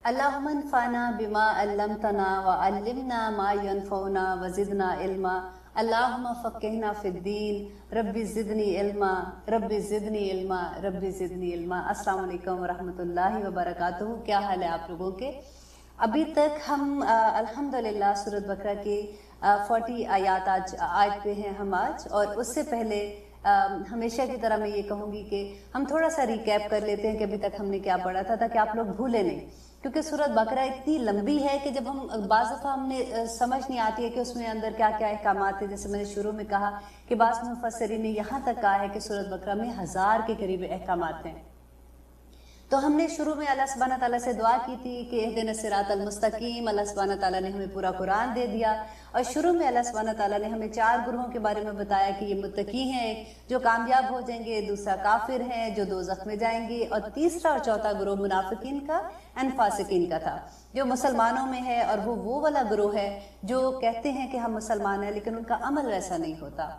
اللهم انفعنا بما علمتنا وعلمنا ما ينفعنا وزدنا علما اللهم فقهنا في الدین رب زدنی علما رب زدنی علما رب زدنی علما۔ السلام علیکم ورحمۃ اللہ وبرکاتہ۔ کیا حال ہے آپ لوگوں کے؟ ابھی تک ہم الحمدللہ سورۃ بقرہ کی 40 آیت پہ ہیں ہم آج، اور اس سے پہلے ہمیشہ کی طرح میں یہ کہوں گی کہ ہم تھوڑا سا ریکیپ کر لیتے ہیں کہ ابھی تک ہم نے کیا پڑھا تھا، تاکہ آپ لوگ بھولے نہیں، کیونکہ سورۃ بقرہ اتنی لمبی ہے کہ جب ہم بعض دفعہ ہم نے سمجھ نہیں آتی ہے کہ اس میں اندر کیا کیا احکامات ہیں۔ جیسے میں نے شروع میں کہا کہ بعض مفسرین نے یہاں تک کہا ہے کہ سورۃ بقرہ میں 1000 کے قریب احکامات ہیں۔ تو ہم نے شروع میں اللہ سبحانہ تعالیٰ سے دعا کی تھی کہ اہدنا الصراط المستقیم۔ اللہ سبحانہ تعالیٰ نے ہمیں پورا قرآن دے دیا، اور شروع میں اللہ سبحانہ تعالیٰ نے ہمیں 4 گروہوں کے بارے میں بتایا کہ یہ متقی ہیں، جو کامیاب ہو جائیں گے، دوسرا کافر ہیں جو دوزخ میں جائیں گے، اور تیسرا اور چوتھا گروہ منافقین کا فاسقین کا تھا، جو مسلمانوں میں ہے، اور وہ والا گروہ ہے جو کہتے ہیں کہ ہم مسلمان ہیں لیکن ان کا عمل ویسا نہیں ہوتا۔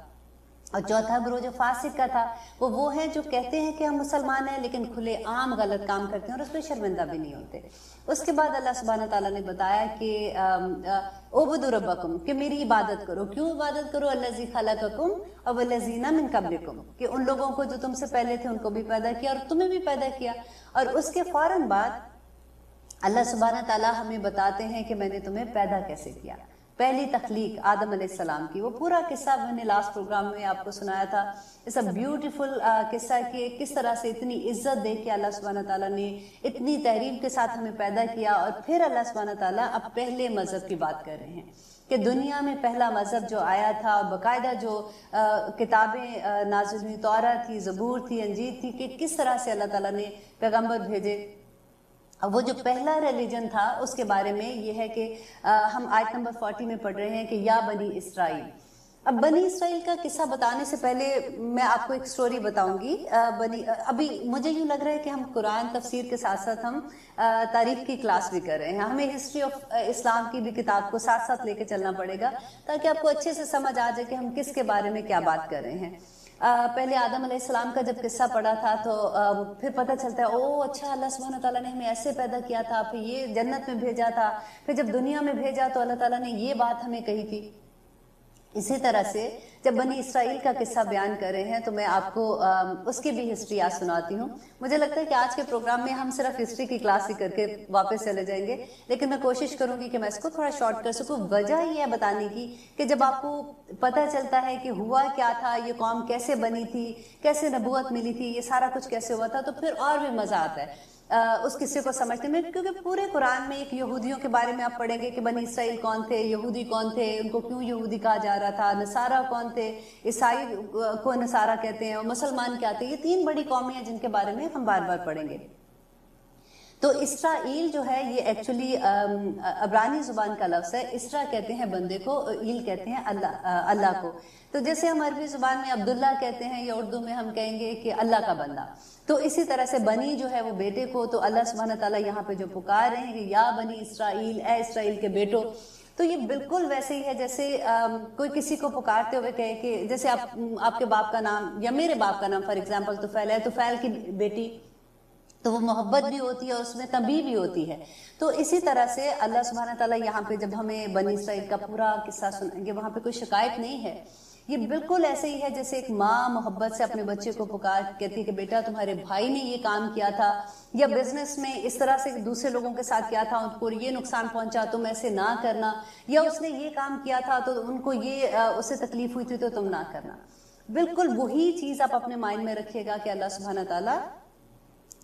اور چوتھا گروہ جو فاسق کا تھا وہ ہیں جو کہتے ہیں کہ ہم مسلمان ہیں لیکن کھلے عام غلط کام کرتے ہیں اور اس پہ شرمندہ بھی نہیں ہوتے۔ اس کے بعد اللہ سبحانہ تعالیٰ نے بتایا کہ اعبدوا ربکم، کہ میری عبادت کرو۔ کیوں عبادت کرو؟ الذی خلقکم والذین من قبلکم، کہ ان لوگوں کو جو تم سے پہلے تھے ان کو بھی پیدا کیا اور تمہیں بھی پیدا کیا۔ اور اس کے فوراً بعد اللہ سبحانہ تعالیٰ ہمیں بتاتے ہیں کہ میں نے تمہیں پیدا کیسے کیا۔ پہلی تخلیق آدم علیہ السلام کی، وہ پورا قصہ میں نے لاسٹ پروگرام میں آپ کو سنایا تھا۔ اس بیوٹیفل قصہ کہ کس طرح سے اتنی عزت دے کے اللہ سبحانہ تعالیٰ نے اتنی تحریم کے ساتھ ہمیں پیدا کیا، اور پھر اللہ سبحانہ تعالیٰ اب پہلے مذہب کی بات کر رہے ہیں کہ دنیا میں پہلا مذہب جو آیا تھا، باقاعدہ جو کتابیں نازل ہوئی، تورات تھی، زبور تھی، انجیل تھی، کہ کس طرح سے اللہ تعالیٰ نے پیغمبر بھیجے۔ اب وہ جو پہلا ریلیجن تھا اس کے بارے میں یہ ہے کہ ہم آیت نمبر 40 میں پڑھ رہے ہیں کہ یا بنی اسرائیل۔ اب بنی اسرائیل کا قصہ بتانے سے پہلے میں آپ کو ایک سٹوری بتاؤں گی۔ ابھی مجھے یوں لگ رہا ہے کہ ہم قرآن تفسیر کے ساتھ ساتھ ہم تاریخ کی کلاس بھی کر رہے ہیں۔ ہمیں ہسٹری آف اسلام کی بھی کتاب کو ساتھ ساتھ لے کے چلنا پڑے گا، تاکہ آپ کو اچھے سے سمجھ آ جائے کہ ہم کس کے بارے میں کیا بات کر رہے ہیں۔ پہلے آدم علیہ السلام کا جب قصہ پڑھا تھا تو پھر پتہ چلتا ہے اچھا اللہ سبحانہ تعالیٰ نے ہمیں ایسے پیدا کیا تھا، پھر یہ جنت میں بھیجا تھا، پھر جب دنیا میں بھیجا تو اللہ تعالیٰ نے یہ بات ہمیں کہی تھی۔ اسی طرح سے جب بنی اسرائیل کا قصہ بیان کر رہے ہیں تو میں آپ کو اس کی بھی ہسٹری آج سناتی ہوں۔ مجھے لگتا ہے کہ آج کے پروگرام میں ہم صرف ہسٹری کی کلاس ہی کر کے واپس چلے جائیں گے، لیکن میں کوشش کروں گی کہ میں اس کو تھوڑا شارٹ کر سکوں۔ وجہ یہ ہے بتانے کی کہ جب آپ کو پتہ چلتا ہے کہ ہوا کیا تھا، یہ قوم کیسے بنی تھی، کیسے نبوت ملی تھی، یہ سارا کچھ کیسے ہوا تھا، تو پھر اور بھی مزہ آتا ہے اس قصے کو سمجھنے میں، کیونکہ پورے قرآن میں ایک یہودیوں کے بارے میں آپ پڑھیں گے کہ بنی اسرائیل کون تھے، یہودی کون تھے، ان کو کیوں یہودی کہا جا رہا تھا، نصارہ کون تھے، عیسائی کو نصارہ کہتے ہیں، اور مسلمان کیا تھے۔ یہ 3 بڑی قومیں ہیں جن کے بارے میں ہم بار بار پڑھیں گے۔ تو اسرائیل جو ہے یہ ایکچولی عبرانی زبان کا لفظ ہے۔ اسرا کہتے ہیں بندے کو، ایل کہتے ہیں اللہ کو۔ تو جیسے ہم عربی زبان میں عبداللہ کہتے ہیں، یا اردو میں ہم کہیں گے کہ اللہ کا بندہ، تو اسی طرح سے بنی جو ہے وہ بیٹے کو، تو اللہ سبحانہ تعالیٰ یہاں پہ جو پکار رہے ہیں کہ یا بنی اسرائیل، اے اسرائیل کے بیٹو، تو یہ بالکل ویسے ہی ہے جیسے کوئی کسی کو پکارتے ہوئے کہے کہ جیسے آپ کے باپ کا نام یا میرے باپ کا نام فار ایگزامپل طفیل ہے، طفیل کی بیٹی، تو وہ محبت بھی ہوتی ہے اور اس میں تنبیہ بھی ہوتی ہے۔ تو اسی طرح سے اللہ سبحانہ تعالیٰ یہاں پہ جب ہمیں بنی اسرائیل کا پورا قصہ سنائیں گے، وہاں پہ کوئی شکایت نہیں ہے، یہ بالکل ایسے ہی ہے جیسے ایک ماں محبت سے اپنے بچے کو پکار کہتی ہے کہ بیٹا تمہارے بھائی نے یہ کام کیا تھا، یا بزنس میں اس طرح سے دوسرے لوگوں کے ساتھ کیا تھا، ان کو یہ نقصان پہنچا، تم ایسے نہ کرنا، یا اس نے یہ کام کیا تھا تو ان کو یہ اسے تکلیف ہوئی تھی تو تم نہ کرنا۔ بالکل وہی چیز آپ اپنے مائنڈ میں رکھیے گا کہ اللہ سبحانہ تعالیٰ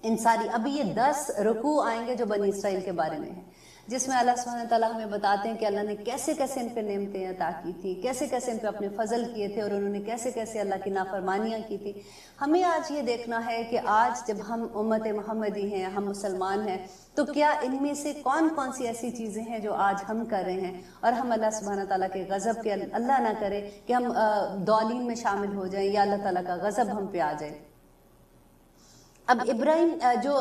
ان ساری، ابھی یہ 10 رکوع آئیں گے جو بنی اسرائیل کے بارے میں ہیں، جس میں اللہ سبحانہ تعالیٰ ہمیں بتاتے ہیں کہ اللہ نے کیسے کیسے ان پہ نعمتیں عطا کی تھی، کیسے کیسے ان پہ اپنے فضل کیے تھے، اور انہوں نے کیسے کیسے اللہ کی نافرمانیاں کی تھی۔ ہمیں آج یہ دیکھنا ہے کہ آج جب ہم امت محمدی ہیں، ہم مسلمان ہیں، تو کیا ان میں سے کون کون سی ایسی چیزیں ہیں جو آج ہم کر رہے ہیں، اور ہم اللہ سبحانہ تعالیٰ کے غضب کے، اللہ نہ کرے کہ ہم ضالین میں شامل ہو جائیں یا اللہ تعالیٰ کا غضب ہم پہ آ جائے۔ اب ابراہیم جو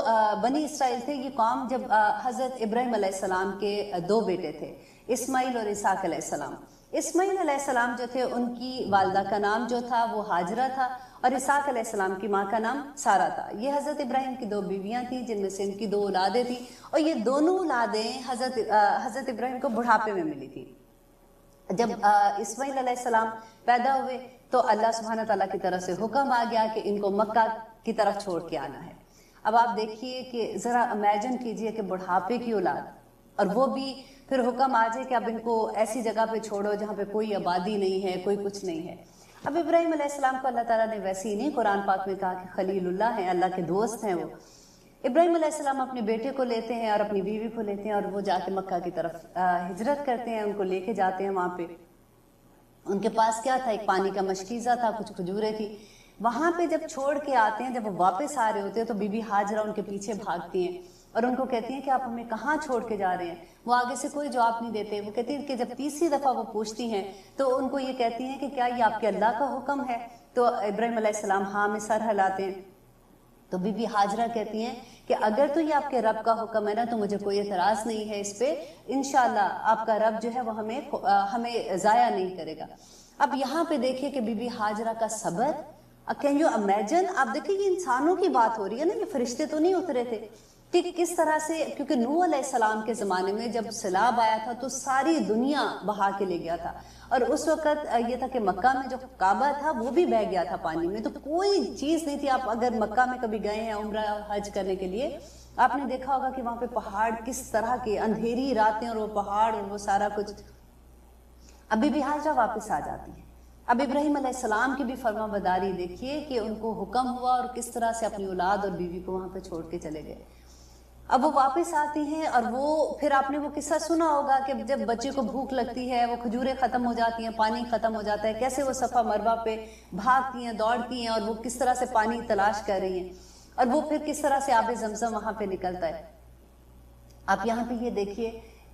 بنی اسرائیل تھے، یہ قوم جب حضرت ابراہیم علیہ السلام کے 2 بیٹے تھے، اسماعیل اور اسحاق علیہ السلام۔ اسماعیل علیہ السلام جو تھے ان کی والدہ کا نام جو تھا وہ ہاجرہ تھا، اور اسحاق علیہ السلام کی ماں کا نام سارہ تھا۔ یہ حضرت ابراہیم کی 2 بیویاں تھیں جن میں سے ان کی 2 اولادیں تھیں، اور یہ دونوں اولادیں حضرت ابراہیم کو بڑھاپے میں ملی تھی۔ جب اسماعیل علیہ السلام پیدا ہوئے تو اللہ سبحانہ تعالیٰ کی طرف سے حکم آ گیا کہ ان کو مکہ کی طرف چھوڑ کے آنا ہے۔ اب آپ دیکھیے کہ ذرا امیجن کیجئے کہ بڑھاپے کی اولاد، اور وہ بھی پھر حکم آ جائے کہ اب ان کو ایسی جگہ پہ چھوڑو جہاں پہ کوئی آبادی نہیں ہے، کوئی کچھ نہیں ہے۔ اب ابراہیم علیہ السلام کو اللہ تعالیٰ نے ویسے ہی نہیں قرآن پاک میں کہا کہ خلیل اللہ ہیں، اللہ کے دوست ہیں وہ۔ ابراہیم علیہ السلام اپنے بیٹے کو لیتے ہیں اور اپنی بیوی کو لیتے ہیں، اور وہ جا کے مکہ کی طرف ہجرت کرتے ہیں، ان کو لے کے جاتے ہیں۔ وہاں پہ ان کے پاس کیا تھا؟ ایک پانی کا مشکیزہ تھا، کچھ کھجوریں تھی۔ وہاں پہ جب چھوڑ کے آتے ہیں، جب وہ واپس آ رہے ہوتے ہیں تو بی بی ہاجرہ ان کے پیچھے بھاگتی ہیں اور ان کو کہتی ہیں کہ آپ ہمیں کہاں چھوڑ کے جا رہے ہیں؟ وہ آگے سے کوئی جواب نہیں دیتے۔ وہ کہتی ہیں کہ جب تیسری دفعہ وہ پوچھتی ہیں تو ان کو یہ کہتی ہیں کہ کیا یہ آپ کے اللہ کا حکم ہے؟ تو ابراہیم علیہ السلام ہاں میں سر ہلاتے ہیں۔ تو بی بی ہاجرہ کہتی ہیں کہ اگر تو یہ آپ کے رب کا حکم ہے نا تو مجھے کوئی اعتراض نہیں ہے اس پہ، انشاءاللہ آپ کا رب جو ہے وہ ہمیں ضائع نہیں کرے گا۔ اب یہاں پہ دیکھیے کہ بی بی ہاجرہ کا صبر، کین یو امیجن؟ آپ دیکھیں یہ انسانوں کی بات ہو رہی ہے نا، یہ فرشتے تو نہیں اترے تھے کہ کس طرح سے، کیونکہ نوح علیہ السلام کے زمانے میں جب سیلاب آیا تھا تو ساری دنیا بہا کے لے گیا تھا، اور اس وقت یہ تھا کہ مکہ میں جو کعبہ تھا وہ بھی بہہ گیا تھا پانی میں، تو کوئی چیز نہیں تھی۔ آپ اگر مکہ میں کبھی گئے ہیں عمرہ حج کرنے کے لیے، آپ نے دیکھا ہوگا کہ وہاں پہ پہاڑ کس طرح کے، اندھیری راتیں اور وہ پہاڑ اور وہ سارا کچھ۔ ابھی بھی ہاجرہ واپس آ جاتی ہے۔ اب ابراہیم علیہ السلام کی بھی فرما برداری دیکھیے کہ ان کو حکم ہوا اور کس طرح سے اپنی اولاد اور بیوی کو وہاں پہ چھوڑ کے چلے گئے۔ اب وہ واپس آتی ہیں، اور وہ پھر آپ نے وہ قصہ سنا ہوگا کہ جب بچے کو بھوک لگتی ہے، وہ کھجوریں ختم ہو جاتی ہیں، پانی ختم ہو جاتا ہے، کیسے وہ صفا مروہ پہ بھاگتی ہیں، دوڑتی ہیں، اور وہ کس طرح سے پانی تلاش کر رہی ہیں، اور وہ پھر کس طرح سے آب زمزم وہاں پہ نکلتا ہے۔ آپ یہاں پہ یہ دیکھیے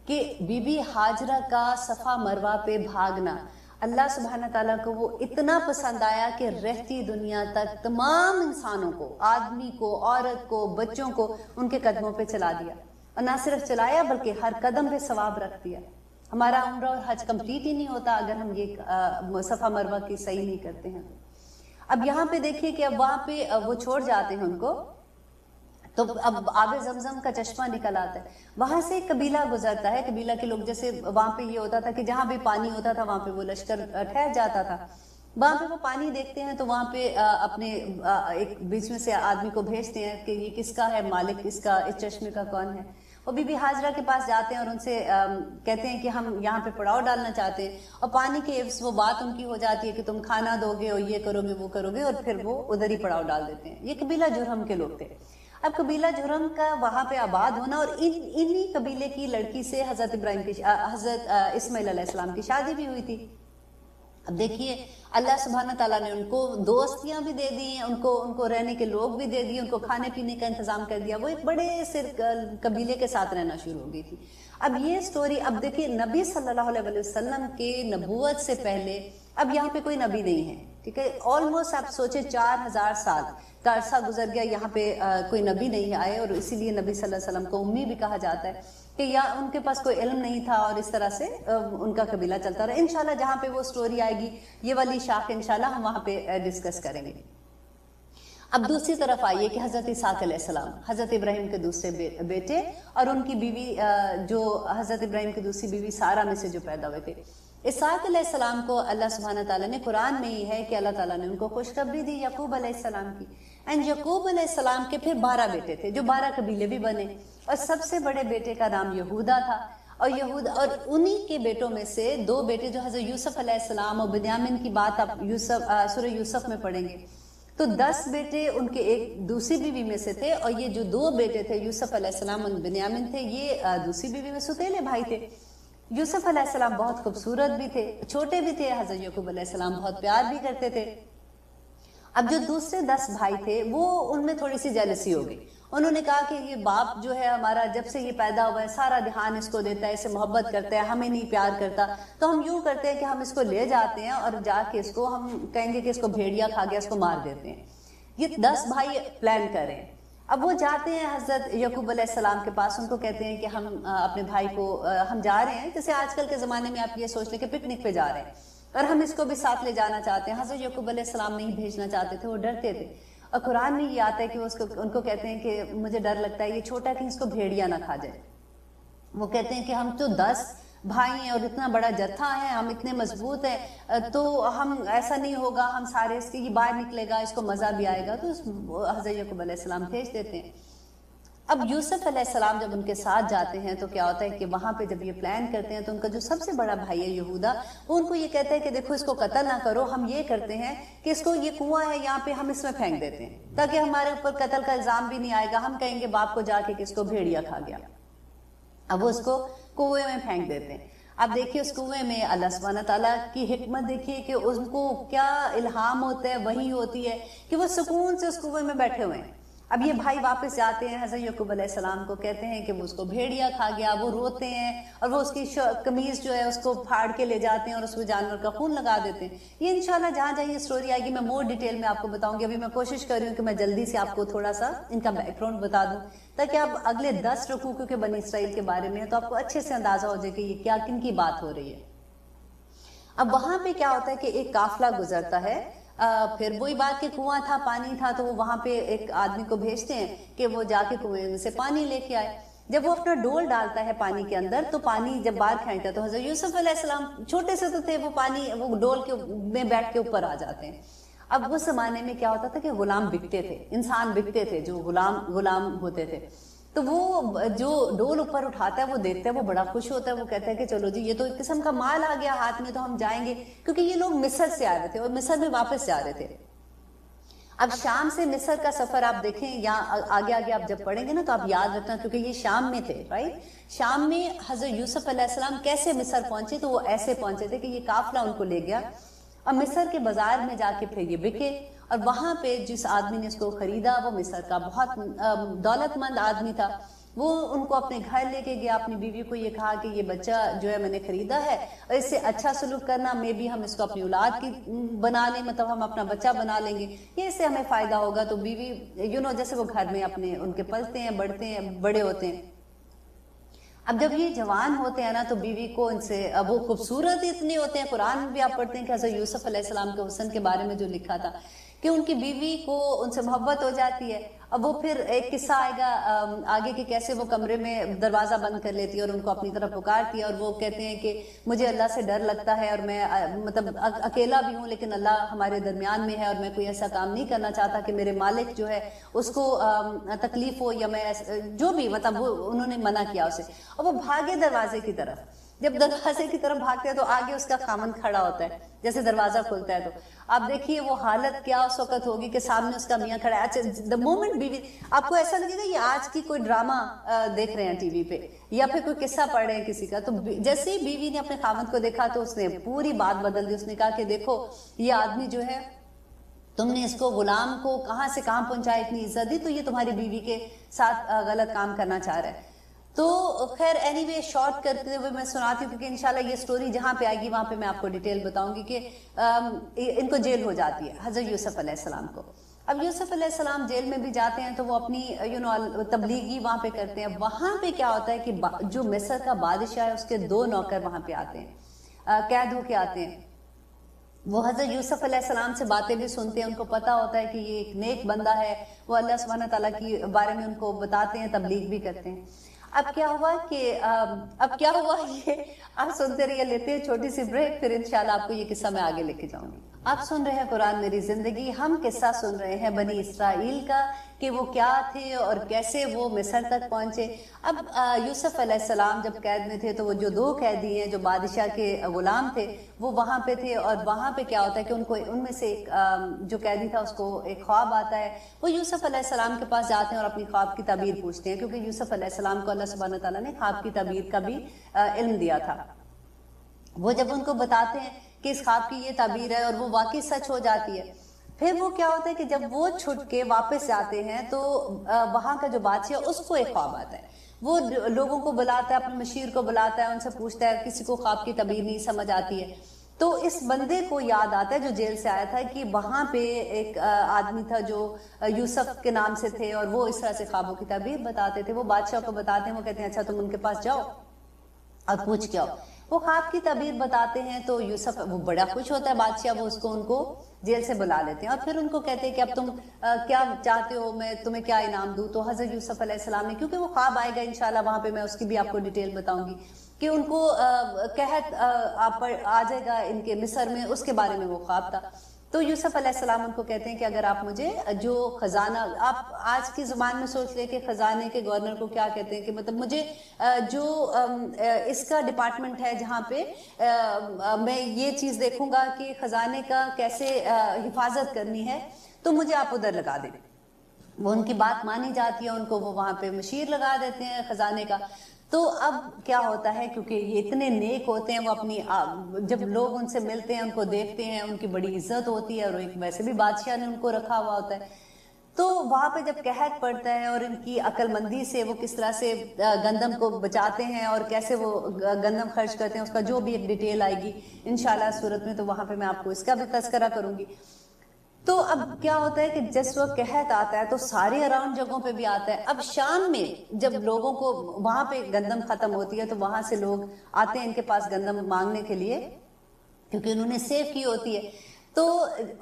کہ بی بی ہاجرہ کا صفا مروہ پہ بھاگنا اللہ سبحانہ تعالیٰ کو وہ اتنا پسند آیا کہ رہتی دنیا تک تمام انسانوں کو، آدمی کو، عورت کو، بچوں کو ان کے قدموں پہ چلا دیا، اور نہ صرف چلایا بلکہ ہر قدم پہ ثواب رکھ دیا۔ ہمارا عمرہ اور حج کمپلیٹ ہی نہیں ہوتا اگر ہم یہ صفا مروہ کی صحیح نہیں کرتے ہیں۔ اب یہاں پہ دیکھیے کہ اب وہاں پہ وہ چھوڑ جاتے ہیں ان کو، تو اب آب زمزم کا چشمہ نکل آتا ہے، وہاں سے ایک قبیلہ گزرتا ہے۔ قبیلہ کے لوگ، جیسے وہاں پہ یہ ہوتا تھا کہ جہاں بھی پانی ہوتا تھا وہاں پہ وہ لشکر ٹھہر جاتا تھا، وہاں پہ وہ پانی دیکھتے ہیں تو وہاں پہ اپنے ایک بیچ میں سے آدمی کو بھیجتے ہیں کہ یہ کس کا ہے مالک، اس کا، اس چشمے کا کون ہے۔ وہ بی بی ہاجرہ کے پاس جاتے ہیں اور ان سے کہتے ہیں کہ ہم یہاں پہ پڑاؤ ڈالنا چاہتے ہیں، اور پانی کے عوض وہ بات ان کی ہو جاتی ہے کہ تم کھانا دو گے اور یہ کرو گے وہ کرو گے، اور پھر وہ ادھر ہی پڑاؤ ڈال دیتے ہیں۔ یہ قبیلہ جرہم کے لوگ تھے۔ اب قبیلہ جرہم کا وہاں پہ آباد ہونا، اور انہی قبیلے کی لڑکی سے حضرت اسماعیل علیہ السلام کی شادی بھی ہوئی تھی۔ اب دیکھیے اللہ سبحانہ تعالیٰ نے ان کو دوستیاں بھی دے دی ہیں، ان کو رہنے کے لوگ بھی دے دیے، ان کو کھانے پینے کا انتظام کر دیا، وہ ایک بڑے سے قبیلے کے ساتھ رہنا شروع ہو گئی تھی۔ اب یہ سٹوری، اب دیکھیے نبی صلی اللہ علیہ وسلم کے نبوت سے پہلے اب یہاں پہ کوئی نبی نہیں ہے، ٹھیک ہے، آلموسٹ آپ سوچے 4000 سال کا عرصہ گزر گیا، یہاں پہ کوئی نبی نہیں آئے، اور اسی لیے نبی صلی اللہ علیہ وسلم کو امی بھی کہا جاتا ہے کہ یا ان کے پاس کوئی علم نہیں تھا، اور اس طرح سے ان کا قبیلہ چلتا رہا۔ انشاءاللہ جہاں پہ وہ سٹوری آئے گی، یہ والی شاخ انشاءاللہ ہم وہاں پہ ڈسکس کریں گے۔ اب دوسری طرف آئیے کہ حضرت اسحاق علیہ السلام، حضرت ابراہیم کے دوسرے بیٹے، اور ان کی بیوی جو حضرت ابراہیم کی دوسری بیوی سارہ میں سے جو پیدا ہوئے تھے۔ اسحاق علیہ السلام کو اللہ سبحانہ تعالیٰ نے، قرآن میں ہی ہے کہ اللہ تعالیٰ نے ان کو خوشخبری دی یعقوب علیہ السلام کی، اینڈ یعقوب علیہ السلام کے پھر 12 بیٹے تھے جو 12 قبیلے بھی بنے، اور سب سے بڑے بیٹے کا نام یہودا تھا، اور انہی کے بیٹوں میں سے 2 بیٹے جو حضرت یوسف علیہ السلام اور بنیامین کی بات آپ سورہ یوسف میں پڑھیں گے، تو 10 بیٹے ان کے ایک دوسری بیوی میں سے تھے، اور یہ جو 2 بیٹے تھے یوسف علیہ السلام اور بنیامین تھے، یہ دوسری بیوی میں ستیلے بھائی تھے۔ یوسف علیہ السلام بہت خوبصورت بھی تھے، چھوٹے بھی تھے، حضرت یعقوب علیہ السلام بہت پیار بھی کرتے تھے۔ اب جو دوسرے 10 بھائی تھے وہ ان میں تھوڑی سی جیلسی ہو گئی، انہوں نے کہا کہ یہ باپ جو ہے ہمارا، جب سے یہ پیدا ہوا ہے سارا دھیان اس کو دیتا ہے، اسے محبت کرتا ہے، ہمیں نہیں پیار کرتا، تو ہم یوں کرتے ہیں کہ ہم اس کو لے جاتے ہیں اور جا کے اس کو ہم کہیں گے کہ اس کو بھیڑیا کھا گیا، اس کو مار دیتے ہیں۔ یہ 10 بھائی پلان کر رہے ہیں۔ اب وہ جاتے ہیں حضرت یعقوب علیہ السلام کے پاس، ان کو کہتے ہیں کہ ہم اپنے بھائی کو، ہم جا رہے ہیں، جیسے آج کل کے زمانے میں آپ یہ سوچ لیں کہ پکنک پہ جا رہے ہیں، اور ہم اس کو بھی ساتھ لے جانا چاہتے ہیں. حضرت یعقوب علیہ السلام نہیں بھیجنا چاہتے تھے, وہ ڈرتے تھے. اور قرآن میں یہ آتا ہے کہ ان کو کہتے ہیں کہ مجھے ڈر لگتا ہے یہ چھوٹا کہیں اس کو بھیڑیا نہ کھا جائے. وہ کہتے ہیں کہ ہم تو 10 بھائی ہیں اور اتنا بڑا جتھا ہے, ہم اتنے مضبوط ہیں, تو ہم ایسا نہیں ہوگا, ہم سارے اس کے یہ باہر نکلے گا, اس کو مزہ بھی آئے گا. تو حضرت یعقوب علیہ السلام بھیج دیتے ہیں. اب یوسف علیہ السلام جب ان کے ساتھ جاتے ہیں تو کیا ہوتا ہے کہ وہاں پہ جب یہ پلان کرتے ہیں تو ان کا جو سب سے بڑا بھائی ہے یہودا, وہ ان کو یہ کہتا ہے کہ دیکھو اس کو قتل نہ کرو, ہم یہ کرتے ہیں کہ اس کو, یہ کنواں ہے یہاں پہ, ہم اس میں پھینک دیتے ہیں تاکہ ہمارے اوپر قتل کا الزام بھی نہیں آئے گا. ہم کہیں گے باپ کو جا کے کہ اس کو بھیڑیا کھا گیا. اب وہ اس کو کنویں میں پھینک دیتے ہیں. اب دیکھیے اس کنویں میں اللہ سبحانہ تعالیٰ کی حکمت دیکھیے کہ ان کو کیا الہام ہوتا ہے, وہی ہوتی ہے کہ وہ سکون سے اس کنویں میں بیٹھے ہوئے ہیں. اب یہ بھائی واپس جاتے ہیں حضرت یعقوب علیہ السلام کو, کہتے ہیں کہ وہ اس کو بھیڑیا کھا گیا. وہ روتے ہیں اور وہ اس کی قمیض جو ہے اس کو پھاڑ کے لے جاتے ہیں اور اس میں جانور کا خون لگا دیتے ہیں. یہ انشاءاللہ جہاں جہاں یہ سٹوری آئے گی میں مور ڈیٹیل میں آپ کو بتاؤں گی. ابھی میں کوشش کر رہی ہوں کہ میں جلدی سے آپ کو تھوڑا سا ان کا بیک گراؤنڈ بتا دوں تاکہ آپ اگلے 10 رکوع کیونکہ بنی اسرائیل کے بارے میں ہے تو آپ کو اچھے سے اندازہ ہو جائے کہ یہ کیا کن کی بات ہو رہی ہے. اب وہاں پہ کیا ہوتا ہے کہ ایک قافلہ گزرتا ہے. پھر وہی بات کہ کنواں تھا, پانی تھا, تو وہ وہاں پہ ایک آدمی کو بھیجتے ہیں کہ وہ جا کے کنویں سے پانی لے کے آئے. جب وہ اپنا ڈول ڈالتا ہے پانی کے اندر تو پانی جب باہر پھینکتا ہے تو حضرت یوسف علیہ السلام چھوٹے سے تو تھے, وہ پانی وہ ڈول کے میں بیٹھ کے اوپر آ جاتے ہیں. اب اس زمانے میں کیا ہوتا تھا کہ غلام بکتے تھے, انسان بکتے تھے جو غلام ہوتے تھے. تو وہ جو ڈول اوپر اٹھاتا ہے وہ دیکھتا ہے, وہ بڑا خوش ہوتا ہے, وہ کہتا ہے کہ چلو جی یہ تو ایک قسم کا مال آ گیا ہاتھ میں, تو ہم جائیں گے, کیونکہ یہ لوگ مصر سے آ رہے تھے اور مصر میں واپس جا رہے تھے. اب شام سے مصر کا سفر آپ دیکھیں, یہاں آگے آگے آپ جب پڑھیں گے نا تو آپ یاد رکھنا کیونکہ یہ شام میں تھے, رائٹ. شام میں حضرت یوسف علیہ السلام کیسے مصر پہنچے, تو وہ ایسے پہنچے تھے کہ یہ قافلہ ان کو لے گیا اور مصر کے بازار میں جا کے پھر یہ بکے. اور وہاں پہ جس آدمی نے اس کو خریدا وہ مصر کا بہت دولت مند آدمی تھا. وہ ان کو اپنے گھر لے کے گیا, اپنی بیوی کو یہ کہا کہ یہ بچہ جو ہے میں نے خریدا ہے اور اس سے اچھا سلوک کرنا, میں بھی ہم اس کو اپنی اولاد کی بنا لیں, مطلب ہم اپنا بچہ بنا لیں گے, یہ اس سے ہمیں فائدہ ہوگا. تو بیوی جیسے وہ گھر میں اپنے ان کے پلتے ہیں, بڑھتے ہیں, بڑے ہوتے ہیں. اب جب یہ جوان ہوتے ہیں نا تو بیوی کو ان سے وہ خوبصورت اتنے ہوتے ہیں. قرآن میں بھی آپ پڑھتے ہیں کہ حضرت یوسف علیہ السلام کے حسن کے بارے میں جو لکھا تھا کہ ان کی بیوی کو ان سے محبت ہو جاتی ہے. اب وہ پھر ایک قصہ آئے گا آگے کہ کیسے وہ کمرے میں دروازہ بند کر لیتی ہے اور ان کو اپنی طرف پکارتی ہے, اور وہ کہتے ہیں کہ مجھے اللہ سے ڈر لگتا ہے اور میں مطلب اکیلا بھی ہوں لیکن اللہ ہمارے درمیان میں ہے اور میں کوئی ایسا کام نہیں کرنا چاہتا کہ میرے مالک جو ہے اس کو تکلیف ہو, یا میں جو بھی مطلب وہ انہوں نے منع کیا اسے. اور وہ بھاگے دروازے کی طرف, جب دروازے کی طرف بھاگتے ہیں تو آگے اس کا خامند کھڑا ہوتا ہے جیسے دروازہ کھلتا ہے. تو آپ دیکھیے وہ حالت کیا اس وقت ہوگی کہ سامنے اس کا میاں کھڑا ہے. اچھا دا مومنٹ بیوی, آپ کو ایسا لگے گا یہ آج کی کوئی ڈرامہ دیکھ رہے ہیں ٹی وی پہ یا پھر کوئی قصہ پڑھ رہے ہیں کسی کا. تو جیسے ہی بیوی نے اپنے خامند کو دیکھا تو اس نے پوری بات بدل دی. اس نے کہا کہ دیکھو یہ آدمی جو ہے تم نے اس کو غلام کو کہاں سے کہاں پہنچایا, اتنی عزت دی, تو یہ تمہاری بیوی کے ساتھ غلط کام کرنا چاہ رہا ہے. تو خیر اینی وے شارٹ کرتے ہوئے میں سناتی ہوں کیونکہ انشاءاللہ یہ سٹوری جہاں پہ آئے گی وہاں پہ میں آپ کو ڈیٹیل بتاؤں گی کہ ان کو جیل ہو جاتی ہے حضرت یوسف علیہ السلام کو. اب یوسف علیہ السلام جیل میں بھی جاتے ہیں تو وہ اپنی تبلیغی وہاں پہ کرتے ہیں. وہاں پہ کیا ہوتا ہے کہ جو مصر کا بادشاہ ہے اس کے 2 نوکر وہاں پہ آتے ہیں, قید ہو کے آتے ہیں. وہ حضرت یوسف علیہ السلام سے باتیں بھی سنتے ہیں, ان کو پتا ہوتا ہے کہ یہ ایک نیک بندہ ہے, وہ اللہ سبحانہ تعالیٰ کے بارے میں ان کو بتاتے ہیں, تبلیغ بھی کرتے ہیں. اب کیا ہوا یہ آپ سنتے رہیے, لیتے ہیں چھوٹی سی بریک, پھر انشاءاللہ آپ کو یہ قصہ میں آگے لے کے جاؤں گی. آپ سن رہے ہیں قرآن میری زندگی. ہم قصہ سن رہے ہیں بنی اسرائیل کا کہ وہ کیا تھے اور کیسے وہ مصر تک پہنچے. اب یوسف علیہ السلام جب قید میں تھے تو وہ جو 2 قیدی ہیں جو بادشاہ کے غلام تھے وہ وہاں پہ تھے, اور وہاں پہ کیا ہوتا ہے کہ ان میں سے ایک جو قیدی تھا اس کو ایک خواب آتا ہے. وہ یوسف علیہ السلام کے پاس جاتے ہیں اور اپنی خواب کی تعبیر پوچھتے ہیں کیونکہ یوسف علیہ السلام کو اللہ سبحانہ تعالیٰ نے خواب کی تعبیر کا بھی علم دیا تھا. وہ جب ان کو بتاتے ہیں کہ اس خواب کی یہ تعبیر ہے اور وہ واقعی سچ ہو جاتی ہے, پھر وہ کیا ہوتا ہے کہ جب وہ چھٹ کے واپس جاتے ہیں تو وہاں کا جو بادشاہ اس کو ایک خواب آتا ہے. وہ لوگوں کو بلاتا ہے, اپنے مشیر کو بلاتا ہے, ان سے پوچھتا ہے, کسی کو خواب کی تعبیر نہیں سمجھ آتی ہے. تو اس بندے کو یاد آتا ہے جو جیل سے آیا تھا کہ وہاں پہ ایک آدمی تھا جو یوسف کے نام سے تھے اور وہ اس طرح سے خوابوں کی تعبیر بتاتے تھے. وہ بادشاہ کو بتاتے ہیں, وہ کہتے ہیں اچھا تم ان کے پاس جاؤ اور پوچھ کے آؤ. وہ خواب کی تعبیر بتاتے ہیں تو یوسف وہ بڑا خوش ہوتا ہے بادشاہ، وہ ان کو جیل سے بلا لیتے ہیں اور پھر ان کو کہتے ہیں کہ اب تم کیا چاہتے ہو، میں تمہیں کیا انعام دوں. تو حضرت یوسف علیہ السلام نے، کیونکہ وہ خواب آئے گا انشاءاللہ وہاں پہ میں اس کی بھی آپ کو ڈیٹیل بتاؤں گی کہ ان کو قحط آ جائے گا ان کے مصر میں، اس کے بارے میں وہ خواب تھا. تو یوسف علیہ السلام ان کو کہتے ہیں کہ اگر آپ مجھے جو خزانہ، آپ آج کی زبان میں سوچ لیں کہ خزانے کے گورنر کو کیا کہتے ہیں، کہ مطلب مجھے جو اس کا ڈپارٹمنٹ ہے جہاں پہ میں یہ چیز دیکھوں گا کہ خزانے کا کیسے حفاظت کرنی ہے، تو مجھے آپ ادھر لگا دیں. وہ ان کی بات مانی جاتی ہے، ان کو وہ وہاں پہ مشیر لگا دیتے ہیں خزانے کا. تو اب کیا ہوتا ہے، کیونکہ یہ اتنے نیک ہوتے ہیں، وہ اپنی جب لوگ ان سے ملتے ہیں، ان کو دیکھتے ہیں، ان کی بڑی عزت ہوتی ہے، اور ایک ویسے بھی بادشاہ نے ان کو رکھا ہوا ہوتا ہے. تو وہاں پہ جب قحط پڑتا ہے اور ان کی عقل مندی سے وہ کس طرح سے گندم کو بچاتے ہیں اور کیسے وہ گندم خرچ کرتے ہیں، اس کا جو بھی ایک ڈیٹیل آئے گی انشاءاللہ صورت میں، تو وہاں پہ میں آپ کو اس کا بھی تذکرہ کروں گی. تو اب کیا ہوتا ہے کہ جس وقت قحط آتا ہے تو سارے اراؤنڈ جگہوں پہ بھی آتا ہے. اب شام میں جب لوگوں کو وہاں پہ گندم ختم ہوتی ہے تو وہاں سے لوگ آتے ہیں ان کے پاس گندم مانگنے کے لیے، کیونکہ انہوں نے سیو کی ہوتی ہے. تو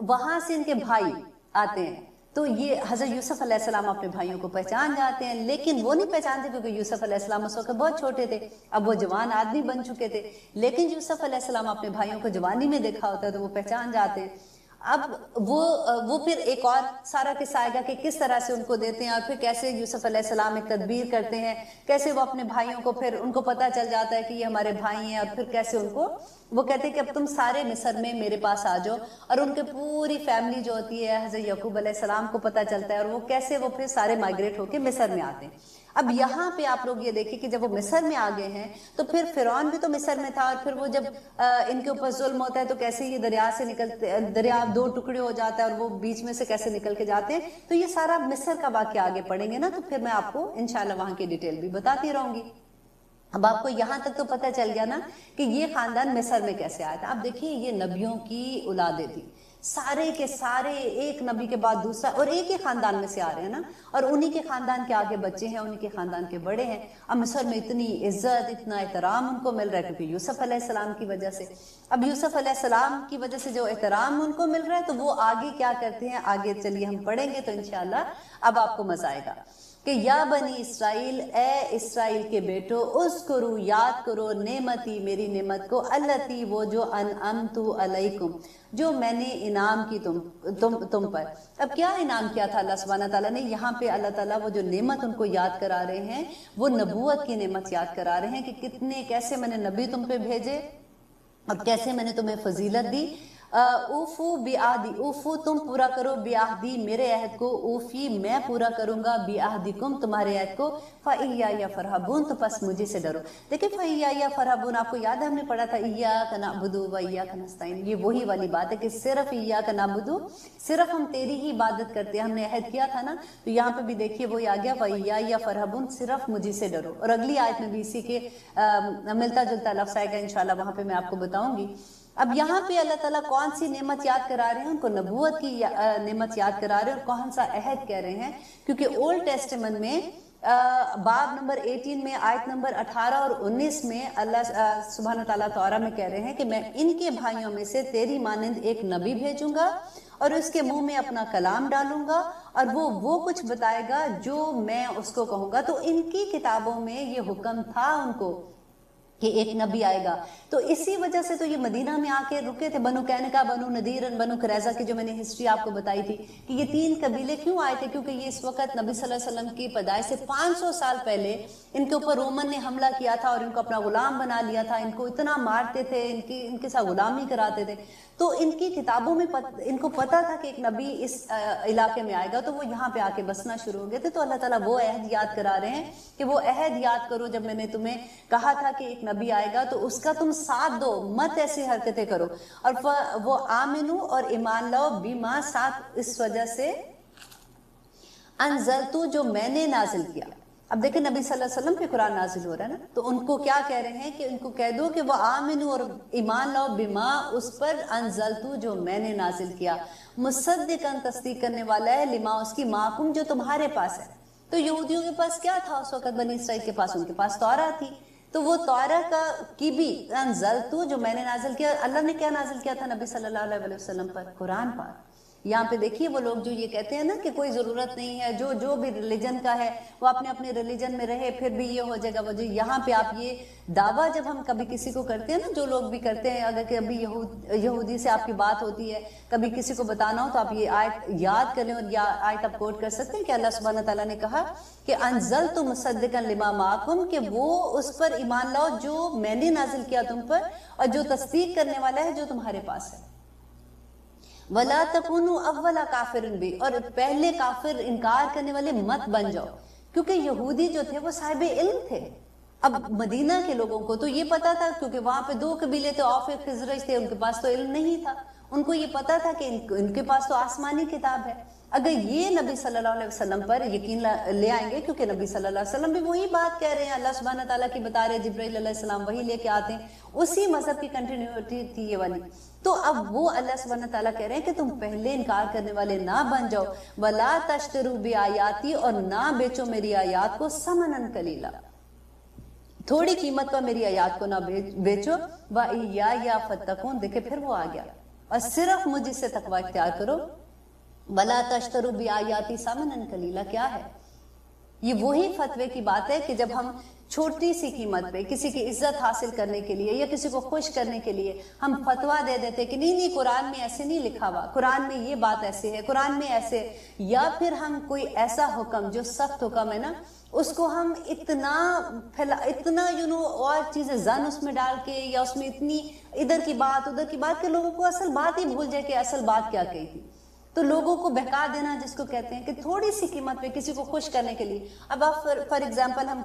وہاں سے ان کے بھائی آتے ہیں. تو یہ حضرت یوسف علیہ السلام اپنے بھائیوں کو پہچان جاتے ہیں، لیکن وہ نہیں پہچانتے کیونکہ یوسف علیہ السلام اس وقت بہت چھوٹے تھے، اب وہ جوان آدمی بن چکے تھے. لیکن یوسف علیہ السلام اپنے بھائیوں کو جوانی میں دیکھا ہوتا ہے تو وہ پہچان جاتے ہیں. اب وہ پھر ایک اور سارا قصہ آئے گا کہ کس طرح سے ان کو دیتے ہیں اور پھر کیسے یوسف علیہ السلام ایک تدبیر کرتے ہیں، کیسے وہ اپنے بھائیوں کو، پھر ان کو پتہ چل جاتا ہے کہ یہ ہمارے بھائی ہیں، اور پھر کیسے ان کو وہ کہتے ہیں کہ اب تم سارے مصر میں میرے پاس آ جاؤ. اور ان کے پوری فیملی جو ہوتی ہے حضرت یعقوب علیہ السلام کو پتہ چلتا ہے، اور وہ کیسے وہ پھر سارے مائگریٹ ہو کے مصر میں آتے ہیں. اب یہاں پہ آپ لوگ یہ دیکھیں کہ جب وہ مصر میں آگے ہیں تو پھر فرعون بھی تو مصر میں تھا، اور پھر وہ جب ان کے اوپر ظلم ہوتا ہے تو کیسے یہ دریا سے نکلتے، دریا دو ٹکڑے ہو جاتا ہے اور وہ بیچ میں سے کیسے نکل کے جاتے ہیں. تو یہ سارا مصر کا واقعہ آگے پڑھیں گے نا تو پھر میں آپ کو انشاءاللہ وہاں کی ڈیٹیل بھی بتاتی رہوں گی. اب آپ کو یہاں تک تو پتہ چل گیا نا کہ یہ خاندان مصر میں کیسے آیا تھا. اب دیکھیے یہ نبیوں کی اولادیں تھی، سارے کے سارے ایک نبی کے بعد دوسرا، اور ایک ہی خاندان میں سے آ رہے ہیں نا، اور انہی کے خاندان کے آگے بچے ہیں، انہی کے خاندان کے بڑے ہیں. اب مصر میں اتنی عزت، اتنا احترام ان کو مل رہا ہے کیونکہ یوسف علیہ السلام کی وجہ سے. اب یوسف علیہ السلام کی وجہ سے جو احترام ان کو مل رہا ہے تو وہ آگے کیا کرتے ہیں، آگے چلیے ہم پڑھیں گے تو انشاءاللہ اب آپ کو مزہ آئے گا کہ یا بنی اسرائیل، اے اسرائیل کے بیٹو، اذکرو یاد کرو نعمتی میری نعمت کو، التی وہ جو انعمت علیکم جو میں نے انعام کی تم پر. اب کیا انعام کیا تھا اللہ سبحانہ تعالیٰ نے؟ یہاں پہ اللہ تعالیٰ وہ جو نعمت ان کو یاد کرا رہے ہیں وہ نبوت کی نعمت یاد کرا رہے ہیں کہ کتنے کیسے میں نے نبی تم پہ بھیجے اور کیسے میں نے تمہیں فضیلت دی. اوفو بیعہدی، اوفو تم پورا کرو، بیعہدی میرے عہد کو، اوفی میں پورا کروں گا، بیعہدکم تمہارے عہد کو، فَإِيَّايَ فَارْهَبُونَ تو پس مجھے سے ڈرو. دیکھیں فَإِيَّايَ فَارْهَبُونَ آپ کو یاد ہے ہم نے پڑھا تھا إِيَّاكَ نَعْبُدُ وَإِيَّاكَ نَسْتَعِينُ، یہ وہی والی بات ہے کہ صرف إِيَّاكَ نَعْبُدُ، صرف ہم تیری ہی عبادت کرتے ہیں. ہم نے عہد کیا تھا نا، تو یہاں پہ بھی دیکھیے وہی آ گیا فَإِيَّايَ فَارْهَبُونَ صرف مجھے سے ڈرو. اور اگلی آیت میں بھی اسی کے ملتا جلتا لفظ آئے گا انشاءاللہ، وہاں پہ میں آپ کو بتاؤں گی. اب یہاں پہ اللہ تعالیٰ کون سی نعمت یاد کرا رہے ہیں؟ ان کو نبوت کی نعمت یاد کرا رہے ہیں. اور کون سا عہد کہہ رہے ہیں؟ کیونکہ اولڈ ٹیسٹمنٹ میں باب نمبر 18 میں آیت نمبر 18 اور 19 میں اللہ سبحانہ تعالیٰ توراہ میں کہہ رہے ہیں کہ میں ان کے بھائیوں میں سے تیری مانند ایک نبی بھیجوں گا اور اس کے منہ میں اپنا کلام ڈالوں گا اور وہ کچھ بتائے گا جو میں اس کو کہوں گا. تو ان کی کتابوں میں یہ حکم تھا ان کو کہ ایک نبی آئے گا. تو اسی وجہ سے تو یہ مدینہ میں آ کے رکے تھے. بنو قینقاع، بنو نذیر، بنو قریظہ کی جو میں نے ہسٹری آپ کو بتائی تھی کہ یہ 3 قبیلے کیوں آئے تھے، کیونکہ یہ اس وقت نبی صلی اللہ علیہ وسلم کی پیدائش سے 500 سال پہلے ان کے اوپر رومن نے حملہ کیا تھا اور ان کو اپنا غلام بنا لیا تھا. ان کو اتنا مارتے تھے، ان کے ساتھ غلامی کراتے تھے. تو ان کی کتابوں میں ان کو پتا تھا کہ ایک نبی اس علاقے میں آئے گا، تو وہ یہاں پہ آ کے بسنا شروع ہو گئے تھے. تو اللہ تعالیٰ وہ عہد یاد کرا رہے ہیں کہ وہ عہد یاد کرو جب میں نے تمہیں کہا تھا کہ ایک نبی آئے گا تو اس کا تم ساتھ دو، مت ایسی حرکتیں کرو. اور وہ آمنو اور ایمان لاؤ، بیما ساتھ اس وجہ سے، انزلتو جو میں نے نازل کیا. اب دیکھیں نبی صلی اللہ علیہ وسلم پہ قرآن نازل ہو رہا ہے نا، تو ان کو کیا کہہ رہے ہیں کہ ان کو کہہ دو کہ وہ آمنو اور ایمان لاؤ، بما اس پر، انزلتو جو میں نے نازل کیا، مصدقاً تصدیق کرنے والا ہے، لما اس کی، معکم جو تمہارے پاس ہے. تو یہودیوں کے پاس کیا تھا اس وقت؟ بنی اسرائیل کے پاس، ان کے پاس تورات تھی. تو وہ تورا کی بھی انزلتو جو میں نے نازل کیا، اللہ نے کیا نازل کیا تھا نبی صلی اللہ علیہ وسلم پر؟ قرآن پاک۔ یہاں پہ دیکھیے وہ لوگ جو یہ کہتے ہیں نا کہ کوئی ضرورت نہیں ہے، جو بھی ریلیجن کا ہے وہ اپنے ریلیجن میں رہے، پھر بھی یہ ہو جائے گا وہ جی۔ یہاں پہ آپ یہ دعویٰ جب ہم کبھی کسی کو کرتے ہیں نا، جو لوگ بھی کرتے ہیں، اگر کبھی یہودی سے آپ کی بات ہوتی ہے، کبھی کسی کو بتانا ہو تو آپ یہ آیت یاد کر لیں، اور یہ آیت آپ کوٹ کر سکتے ہیں کہ اللہ سبحانہ تعالیٰ نے کہا کہ انزلت مصدقا لما معکم، کہ وہ اس پر ایمان لاؤ جو میں نے نازل کیا تم پر، اور جو تصدیق کرنے والا ہے جو تمہارے پاس ہے۔ وَلَا تَكُونُوا أَوَّلَ كَافِرٍ بِهِ، اور پہلے کافر انکار کرنے والے مت بن جاؤ، کیونکہ یہودی جو تھے وہ صاحب علم تھے۔ اب مدینہ کے لوگوں کو تو یہ پتا تھا، کیونکہ وہاں پہ 2 قبیلے تھے، اوف خزرج تھے، ان کے پاس تو علم نہیں تھا، ان کو یہ پتا تھا کہ ان کے پاس تو آسمانی کتاب ہے۔ اگر یہ نبی صلی اللہ علیہ وسلم پر یقین لے آئیں گے، کیونکہ نبی صلی اللہ علیہ وسلم بھی وہی بات کہہ رہے ہیں، اللہ سبحانہ تعالیٰ کی بتا رہے، جبرائیل علیہ السلام وہی لے کے آتے ہیں، اسی مذہب کی کنٹینیوٹی تھی یہ والی۔ تو اب وہ اللہ سبحانہ تعالیٰ کہہ رہے ہیں کہ تم پہلے انکار کرنے والے نہ بن جاؤ، وَلَا تَشْتَرُوا بِآيَاتِي، اور نہ بیچو میری آیات کو ثمناً قلیلا، تھوڑی قیمت پر میری آیات کو نہ بیچو، وَإِيَّايَ فَاتَّقُونِ، دیکھیں پھر وہ آ گیا، اور صرف مجھ سے تقوی اختیار کرو۔ وَلَا تَشْتَرُوا بِآيَاتِي ثَمَنًا قَلِيلًا کیا ہے؟ یہ وہی فتوے کی بات ہے کہ جب ہم چھوٹی سی قیمت پہ کسی کی عزت حاصل کرنے کے لیے یا کسی کو خوش کرنے کے لیے ہم فتویٰ دے دیتے کہ نہیں قرآن میں ایسے نہیں لکھا ہوا، قرآن میں یہ بات ایسے ہے، قرآن میں ایسے، یا پھر ہم کوئی ایسا حکم جو سخت حکم ہے نا، اس کو ہم اتنا اور چیزیں زن اس میں ڈال کے، یا اس میں اتنی ادھر کی بات ادھر کی بات کہ لوگوں کو اصل بات ہی بھول جائے کہ اصل بات کیا کہی تھی۔ تو لوگوں کو بہکا دینا جس کو کہتے ہیں، کہ تھوڑی سی قیمت پہ کسی کو خوش کرنے کے لیے۔ اب آپ فار ایگزامپل ہم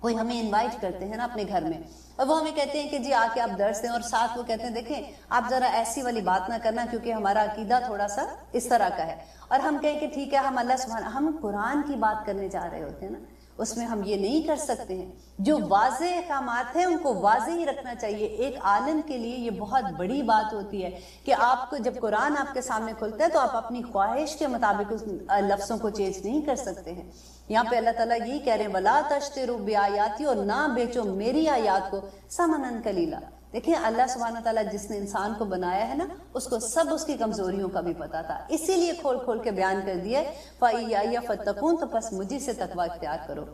کوئی ہمیں انوائٹ کرتے ہیں نا اپنے گھر میں، اور وہ ہمیں کہتے ہیں کہ جی آ کے آپ درس دیں، اور ساتھ وہ کہتے ہیں دیکھیں آپ ذرا ایسی والی بات نہ کرنا کیونکہ ہمارا عقیدہ تھوڑا سا اس طرح کا ہے، اور ہم کہیں کہ ٹھیک ہے ہم اللہ سبحانہ، ہم قرآن کی بات کرنے جا رہے ہوتے ہیں نا، اس میں ہم یہ نہیں کر سکتے ہیں۔ جو واضح احکامات ہیں ان کو واضح ہی رکھنا چاہیے۔ ایک عالم کے لیے یہ بہت بڑی بات ہوتی ہے کہ آپ کو جب قرآن آپ کے سامنے کھلتا ہے تو آپ اپنی خواہش کے مطابق اس لفظوں کو چینج نہیں کر سکتے ہیں۔ یہاں پہ اللہ تعالیٰ یہی کہہ رہے ہیں وَلَا تَشْتَرُوا بِآيَاتِي، اور نہ بیچو میری آیات کو ثمناً قلیلا۔ دیکھیں اللہ سبحانہ تعالیٰ جس نے انسان کو بنایا ہے نا، اس کو سب اس کی کمزوریوں کا بھی پتا تھا، اسی لیے کھول کھول کے بیان کر دیا فَإِيَّايَ فَاتَّقُونِ، تو پس مجھے سے تقوی اختیار کرو۔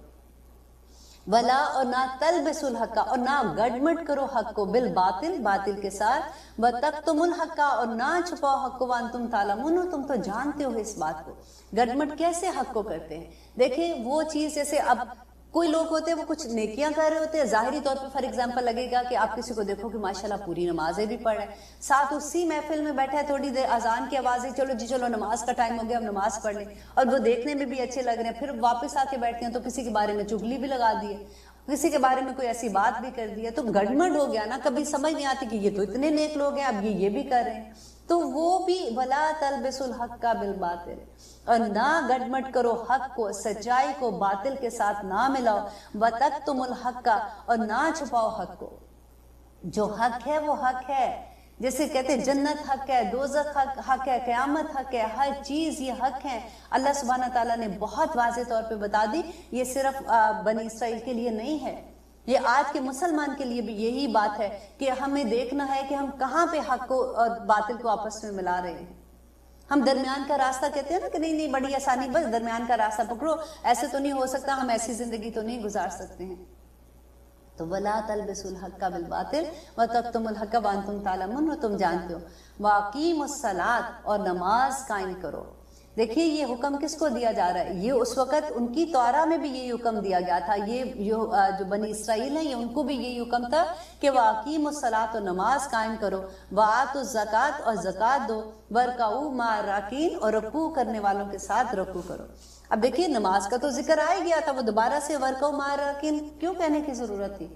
ولا، اور نہ تلبسوا الحق، اور نہ گڑمٹ کرو حق کو، بالباطل، باطل کے ساتھ، وتکتموا الحق، اور نہ چھپاؤ حق کو، وانتم تعلمون، تم تو جانتے ہو اس بات کو۔ گڑمٹ کیسے حق کو کرتے ہیں؟ دیکھیں وہ چیز جیسے اب کوئی لوگ ہوتے ہیں وہ کچھ نیکیاں کر رہے ہوتے ہیں، ظاہری طور پہ فار ایگزامپل لگے گا کہ آپ کسی کو دیکھو کہ ماشاءاللہ پوری نمازیں بھی پڑھ رہے ہیں، ساتھ اسی محفل میں بیٹھا ہے، تھوڑی دیر اذان کی آوازیں، چلو جی چلو نماز کا ٹائم ہو گیا ہم نماز پڑھ لیں، اور وہ دیکھنے میں بھی اچھے لگ رہے ہیں، پھر واپس آ کے بیٹھتے ہیں تو کسی کے بارے میں چغلی بھی لگا دیے، کسی کے بارے میں کوئی ایسی بات بھی کر دی ہے، تو گڑمڑ ہو گیا نا، کبھی سمجھ نہیں آتی کہ یہ تو اتنے نیک لوگ ہیں اب یہ بھی کر رہے ہیں۔ تو وہ بھی وَلَا تَلْبِسُوا الْحَقَّ بِالْبَاطِلِ، اور نہ گڑمٹ کرو حق کو، سچائی کو باطل کے ساتھ نہ ملاؤ، وَتَكْتُمُوا الْحَقَّ، اور نہ چھپاؤ حق کو۔ جو حق ہے وہ حق ہے، جیسے کہتے ہیں جنت حق ہے، دوزخ حق ہے، قیامت حق ہے، ہر چیز یہ حق ہے۔ اللہ سبحانہ تعالیٰ نے بہت واضح طور پہ بتا دی، یہ صرف بنی اسرائیل کے لیے نہیں ہے، یہ آج کے مسلمان کے لیے بھی یہی بات ہے کہ ہمیں دیکھنا ہے کہ ہم کہاں پہ حق کو اور باطل کو آپس میں ملا رہے ہیں۔ ہم درمیان کا راستہ کہتے ہیں نا کہ نہیں بڑی آسانی، بس درمیان کا راستہ پکڑو، ایسے تو نہیں ہو سکتا، ہم ایسی زندگی تو نہیں گزار سکتے ہیں۔ تو وَلَا تَلْبِسُوا الْحَقَّ بِالْبَاطِلِ وَتَكْتُمُوا الْحَقَّ وَأَنْتُمْ تَعْلَمُونَ، اور تم جانتے ہو۔ وَأَقِیمُوا الصَّلَاةَ، اور نماز قائم کرو۔ دیکھیے یہ حکم کس کو دیا جا رہا ہے؟ یہ اس وقت ان کی توراہ میں بھی یہی حکم دیا گیا تھا، یہ جو بنی اسرائیل ہیں یہ ان کو بھی یہی حکم تھا کہ وَأَقِیمُوا الصَّلَاةَ، نماز قائم کرو، وَآتُوا الزَّکَاةَ، اور زکوٰۃ دو، وَارْکَعُوا مَعَ الرَّاکِعِینَ، اور رکوع کرنے والوں کے ساتھ رکوع کرو۔ اب دیکھیے نماز کا تو ذکر آ ہی گیا تھا، وہ دوبارہ سے وَارْکَعُوا مَعَ الرَّاکِعِینَ کیوں کہنے کی ضرورت تھی؟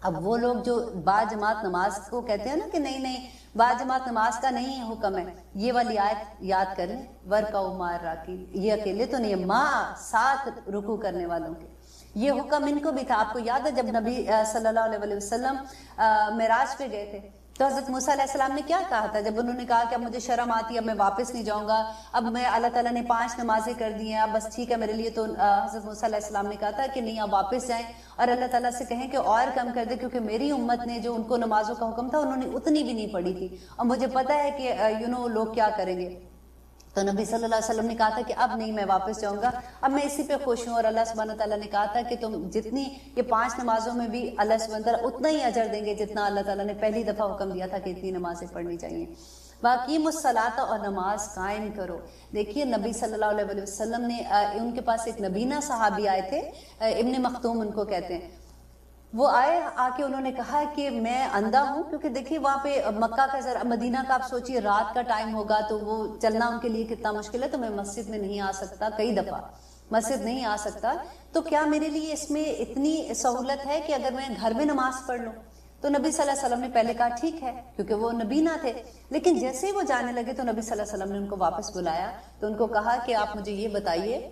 اب وہ لوگ جو با جماعت نماز کو کہتے ہیں نا کہ نہیں با جماعت نماز کا نہیں حکم ہے، یہ والی آیت یاد کر لیں، وَارْکَعُوا مَعَ الرَّاکِعِینَ، یہ اکیلے تو نہیں ہے، ساتھ رکوع کرنے والوں کے، یہ حکم ان کو بھی تھا۔ آپ کو یاد ہے جب نبی صلی اللہ علیہ وسلم معراج پہ گئے تھے تو حضرت موسیٰ علیہ السلام نے کیا کہا تھا جب انہوں نے کہا کہ اب مجھے شرم آتی ہے، اب میں واپس نہیں جاؤں گا، اب میں اللہ تعالیٰ نے 5 نمازیں کر دی ہیں، اب بس ٹھیک ہے میرے لیے، تو حضرت موسیٰ علیہ السلام نے کہا تھا کہ نہیں، آپ واپس جائیں اور اللہ تعالیٰ سے کہیں کہ اور کم کر دے، کیونکہ میری امت نے جو ان کو نمازوں کا حکم تھا انہوں نے اتنی بھی نہیں پڑھی تھی، اور مجھے پتہ ہے کہ لوگ کیا کریں گے۔ تو نبی صلی اللہ علیہ وسلم نے کہا تھا کہ اب نہیں، میں واپس جاؤں گا، اب میں اسی پہ خوش ہوں، اور اللہ سبحانہ تعالیٰ نے کہا تھا کہ تم جتنی یہ 5 نمازوں میں بھی اللہ سبحانہ تعالیٰ اتنا ہی اجر دیں گے جتنا اللہ تعالیٰ نے پہلی دفعہ حکم دیا تھا کہ اتنی نمازیں پڑھنی چاہیے۔ واقیم الصلاۃ، اور نماز قائم کرو۔ دیکھیے نبی صلی اللہ علیہ وسلم نے ان کے پاس ایک نبینہ صحابی آئے تھے، ابن مختوم ان کو کہتے ہیں، وہ آئے، آ کے انہوں نے کہا کہ میں اندھا ہوں، کیونکہ دیکھیے وہاں پہ مکہ کا ذرا مدینہ کا آپ سوچیے رات کا ٹائم ہوگا تو وہ چلنا ان کے لیے کتنا مشکل ہے، تو میں مسجد میں نہیں آ سکتا، کئی دفعہ مسجد نہیں آ سکتا، تو کیا میرے لیے اس میں اتنی سہولت ہے کہ اگر میں گھر میں نماز پڑھ لوں؟ تو نبی صلی اللہ علیہ وسلم نے پہلے کہا ٹھیک ہے، کیونکہ وہ نبینا تھے، لیکن جیسے ہی وہ جانے لگے تو نبی صلی اللہ علیہ وسلم نے ان کو واپس بلایا، تو ان کو کہا کہ آپ مجھے یہ بتائیے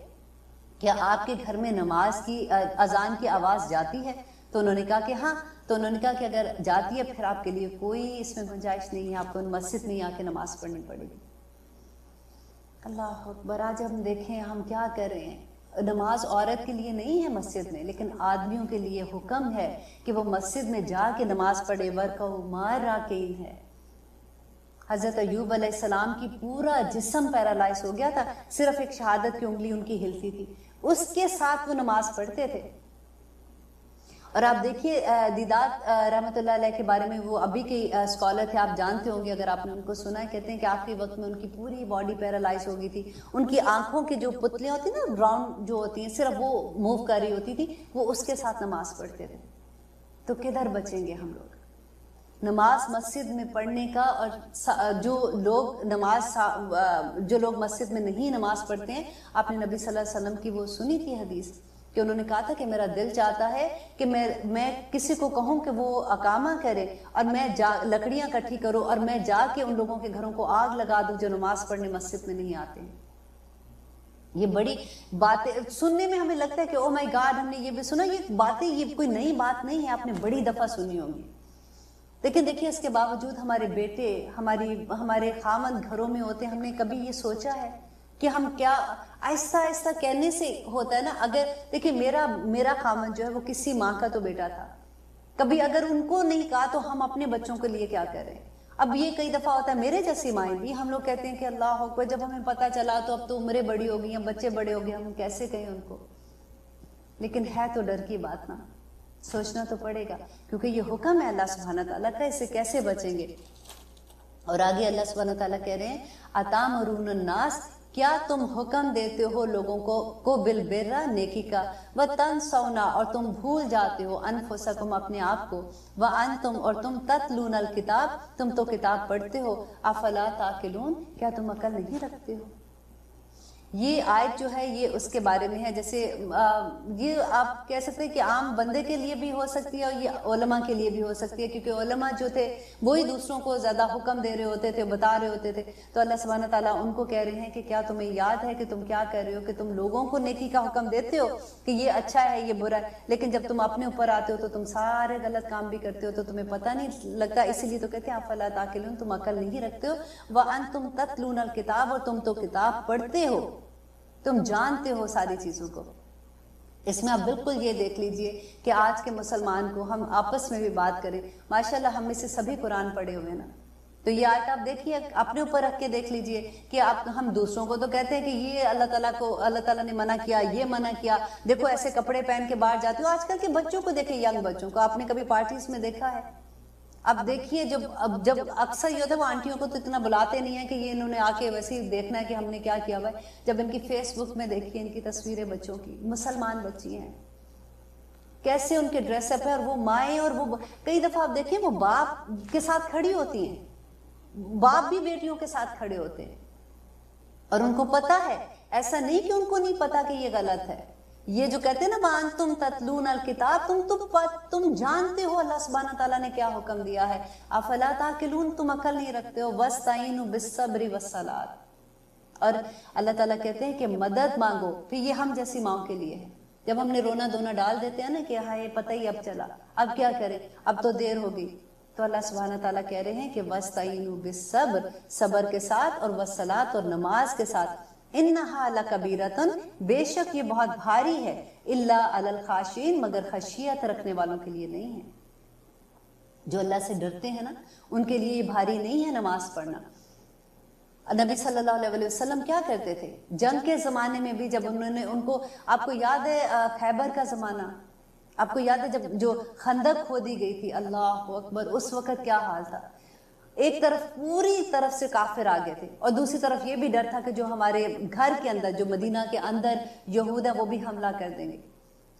کیا آپ کے گھر میں نماز کی اذان کی آواز جاتی ہے؟ تو انہوں نے کہا کہ ہاں، تو انہوں نے کہا کہ اگر جاتی ہے پھر آپ کے لیے کوئی اس میں گنجائش نہیں ہے، آپ کو مسجد میں آ کے نماز پڑھنی پڑے گی۔ اللہ اکبر، آج ہم دیکھیں ہم کیا کر رہے ہیں، نماز عورت کے لیے نہیں ہے مسجد میں، لیکن آدمیوں کے لیے حکم ہے کہ وہ مسجد میں جا کے نماز پڑھے، ورکعوا مع الراکعین ہے۔ حضرت ایوب علیہ السلام کی پورا جسم پیرالائز ہو گیا تھا، صرف ایک شہادت کی انگلی ان کی ہلتی تھی، اس کے ساتھ وہ نماز پڑھتے تھے۔ اور آپ دیکھیے دیدات رحمۃ اللہ علیہ کے بارے میں، وہ ابھی کے اسکالر تھے، آپ جانتے ہوں گے اگر آپ نے ان کو سنا ہے، کہتے ہیں کہ آخری وقت میں ان کی پوری باڈی پیرالائز ہو گئی تھی، ان کی آنکھوں کی جو پتلیاں ہوتی ہیں نا براؤن جو ہوتی ہیں، صرف وہ موو کر رہی ہوتی تھی، وہ اس کے ساتھ نماز پڑھتے تھے۔ تو کدھر بچیں گے ہم لوگ نماز مسجد میں پڑھنے کا؟ اور جو لوگ مسجد میں نہیں نماز پڑھتے ہیں، آپ نے نبی صلی اللہ علیہ وسلم کی وہ سنی تھی حدیث کہ انہوں نے کہا تھا کہ میرا دل چاہتا ہے کہ میں کسی کو کہوں کہ وہ اقامہ کرے اور میں لکڑیاں اکٹھی کروں اور میں جا کے ان لوگوں کے گھروں کو آگ لگا دوں جو نماز پڑھنے مسجد میں نہیں آتے ہیں۔ یہ بڑی باتیں سننے میں ہمیں لگتا ہے کہ او مائی گاڈ، ہم نے یہ بھی سنا، یہ باتیں یہ کوئی نئی بات نہیں ہے، آپ نے بڑی دفعہ سنی ہوگی، لیکن دیکھیے اس کے باوجود ہمارے بیٹے ہمارے خاوند گھروں میں ہوتے ہیں، ہم نے کبھی یہ سوچا ہے کہ ہم کیا آہستہ آہستہ کہنے سے ہوتا ہے نا؟ اگر دیکھیں میرا خاوند جو ہے وہ کسی ماں کا تو بیٹا تھا، کبھی اگر ان کو نہیں کہا تو ہم اپنے بچوں کے لیے کیا کریں؟ اب یہ کئی دفعہ ہوتا ہے میرے جیسی مائیں بھی، ہم لوگ کہتے ہیں کہ اللہ اکبر، جب ہمیں پتہ چلا تو اب تو عمریں بڑی ہو گئی ہیں، بچے بڑے ہو گئے، ہم کیسے کہیں ان کو؟ لیکن ہے تو ڈر کی بات نا، سوچنا تو پڑے گا، کیونکہ یہ حکم ہے اللہ سبحانہ تعالیٰ کا، اسے کیسے بچیں گے؟ اور آگے اللہ سبحانہ تعالیٰ کہہ رہے ہیں اتامرون الناس، کیا تم حکم دیتے ہو لوگوں کو بالبر، نیکی کا، وتنسون، اور تم بھول جاتے ہو، انفسکم، اپنے آپ کو، وانتم، اور تم تتلون الکتاب، تم تو کتاب پڑھتے ہو، افلا تعقلون، کیا تم عقل نہیں رکھتے ہو؟ یہ آیت جو ہے یہ اس کے بارے میں ہے، جیسے یہ آپ کہہ سکتے ہیں کہ عام بندے کے لیے بھی ہو سکتی ہے اور یہ علماء کے لیے بھی ہو سکتی ہے، کیونکہ علماء جو تھے وہی دوسروں کو زیادہ حکم دے رہے ہوتے تھے، بتا رہے ہوتے تھے، تو اللہ سبحانہ تعالیٰ ان کو کہہ رہے ہیں کہ کیا تمہیں یاد ہے کہ تم کیا کر رہے ہو، کہ تم لوگوں کو نیکی کا حکم دیتے ہو کہ یہ اچھا ہے یہ برا ہے، لیکن جب تم اپنے اوپر آتے ہو تو تم سارے غلط کام بھی کرتے ہو، تو تمہیں پتہ نہیں لگتا، اسی لیے تو کہتے ہیں افلا تعقلون، تم عقل نہیں رکھتے ہو، وانتم تتلون الکتاب، اور تم تو کتاب پڑھتے ہو، تم جانتے ہو ساری چیزوں کو۔ اس میں آپ بالکل یہ دیکھ لیجئے کہ آج کے مسلمان کو ہم آپس میں بھی بات کریں، ماشاءاللہ ہم میں سے سبھی قرآن پڑھے ہوئے نا، تو یہ آیت آپ دیکھیے اپنے اوپر رکھ کے دیکھ لیجئے کہ ہم دوسروں کو تو کہتے ہیں کہ یہ اللہ تعالیٰ نے منع کیا، یہ منع کیا، دیکھو ایسے کپڑے پہن کے باہر جاتے ہو، آج کل کے بچوں کو دیکھیں، ینگ بچوں کو، آپ نے کبھی پارٹیز میں دیکھا ہے؟ اب دیکھیے جب اکثر یہ ہوتا ہے وہ آنٹیوں کو تو اتنا بلاتے نہیں ہیں کہ یہ انہوں نے آ کے ویسے ہی دیکھنا ہے کہ ہم نے کیا کیا ہوا ہے، جب ان کی فیس بک میں دیکھیے ان کی تصویریں بچوں کی، مسلمان بچی ہیں، کیسے ان کے ڈریس اپ ہے، اور وہ مائیں، اور وہ کئی دفعہ آپ دیکھیں وہ باپ کے ساتھ کھڑی ہوتی ہیں، باپ بھی بیٹیوں کے ساتھ کھڑے ہوتے ہیں، اور ان کو پتا ہے، ایسا نہیں کہ ان کو نہیں پتا کہ یہ غلط ہے۔ یہ جو کہتے ہیں نا وانتم تتلون الکتاب، تم جانتے ہو اللہ سبحانہ تعالیٰ نے کیا حکم دیا ہے، افلا تعقلون، تم عقل نہیں رکھتے ہو، واستعینوا بالصبر والصلاۃ، اور اللہ تعالیٰ کہتے ہیں کہ مدد مانگو، پھر یہ ہم جیسی ماؤں کے لیے ہے، جب ہم نے رونا دھونا ڈال دیتے ہیں نا کہ ہائے پتہ ہی اب چلا، اب کیا کریں، اب تو دیر ہو گئی، تو اللہ سبحانہ تعالیٰ کہہ رہے ہیں کہ وَاسْتَعِینُوا بِالصَّبْرِ، صبر کے ساتھ، اور وَالصَّلَاةِ، اور نماز کے ساتھ، اِنَّهَا لَكَبِیرَةٌ، بے شک یہ بہت بھاری ہے، إِلَّا عَلَى الْخَاشِعِينَ، مگر خشیت رکھنے والوں کے لیے نہیں ہے۔ جو اللہ سے ڈرتے ہیں نا ان کے لیے یہ بھاری نہیں ہے نماز پڑھنا۔ نبی صلی اللہ علیہ وسلم کیا کرتے تھے جنگ کے زمانے میں بھی، جب انہوں نے ان کو، آپ کو یاد ہے خیبر کا زمانہ، آپ کو یاد ہے جب جو خندق کھودی گئی تھی، اللہ اکبر، اس وقت کیا حال تھا۔ ایک طرف پوری طرف سے کافر آگے تھے، اور دوسری طرف یہ بھی ڈر تھا کہ جو ہمارے گھر کے اندر، جو مدینہ کے اندر یہود ہیں، وہ بھی حملہ کر دیں گے۔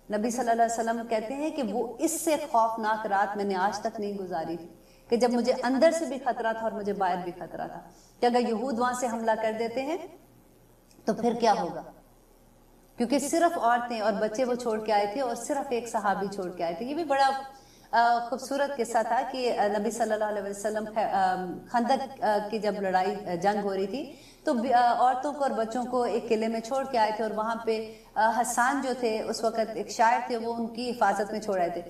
نبی صلی اللہ علیہ وسلم کہتے ہیں کہ وہ اس سے خوفناک رات میں نے آج تک نہیں گزاری تھی، کہ جب مجھے اندر سے بھی خطرہ تھا اور مجھے باہر بھی خطرہ تھا کہ اگر یہود وہاں سے حملہ کر دیتے ہیں تو پھر کیا ہوگا، کیونکہ صرف عورتیں اور بچے وہ چھوڑ کے آئے تھے، اور صرف ایک صحابی چھوڑ کے آئے تھے۔ یہ بھی بڑا خوبصورت قصہ تھا کہ نبی صلی اللہ علیہ وسلم خندق کی جب لڑائی جنگ ہو رہی تھی تو عورتوں کو اور بچوں کو ایک قلعے میں چھوڑ کے آئے تھے، اور وہاں پہ حسان جو تھے اس وقت ایک شاعر تھے، وہ ان کی حفاظت میں چھوڑ آئے تھے۔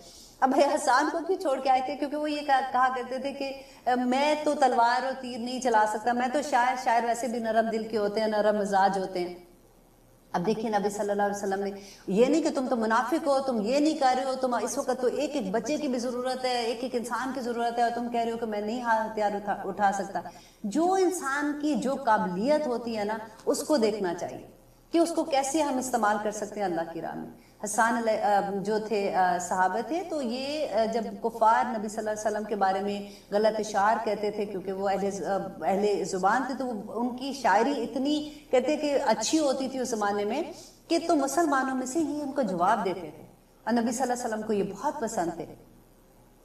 اب حسان کو کیوں چھوڑ کے آئے تھے؟ کیونکہ وہ یہ کہا کرتے تھے کہ میں تو تلوار اور تیر نہیں چلا سکتا، میں تو شاعر ویسے بھی نرم دل کے ہوتے ہیں، نرم مزاج ہوتے ہیں۔ اب دیکھیں نبی صلی اللہ علیہ وسلم نے یہ نہیں کہ تم تو منافق ہو، تم یہ نہیں کر رہے ہو، تم اس وقت تو ایک ایک بچے کی بھی ضرورت ہے، ایک ایک انسان کی ضرورت ہے، اور تم کہہ رہے ہو کہ میں نہیں ہتھیار اٹھا سکتا۔ جو انسان کی جو قابلیت ہوتی ہے نا اس کو دیکھنا چاہیے کہ اس کو کیسے ہم استعمال کر سکتے ہیں اللہ کی راہ میں۔ حسان جو تھے صحابہ تھے، تو یہ جب کفار نبی صلی اللہ علیہ وسلم کے بارے میں غلط اشعار کہتے تھے، کیونکہ وہ اہل زبان تھے، تو ان کی شاعری اتنی کہتے کہ اچھی ہوتی تھی اس زمانے میں کہ تو مسلمانوں میں سے یہ ان کو جواب دیتے تھے، اور نبی صلی اللہ علیہ وسلم کو یہ بہت پسند تھے۔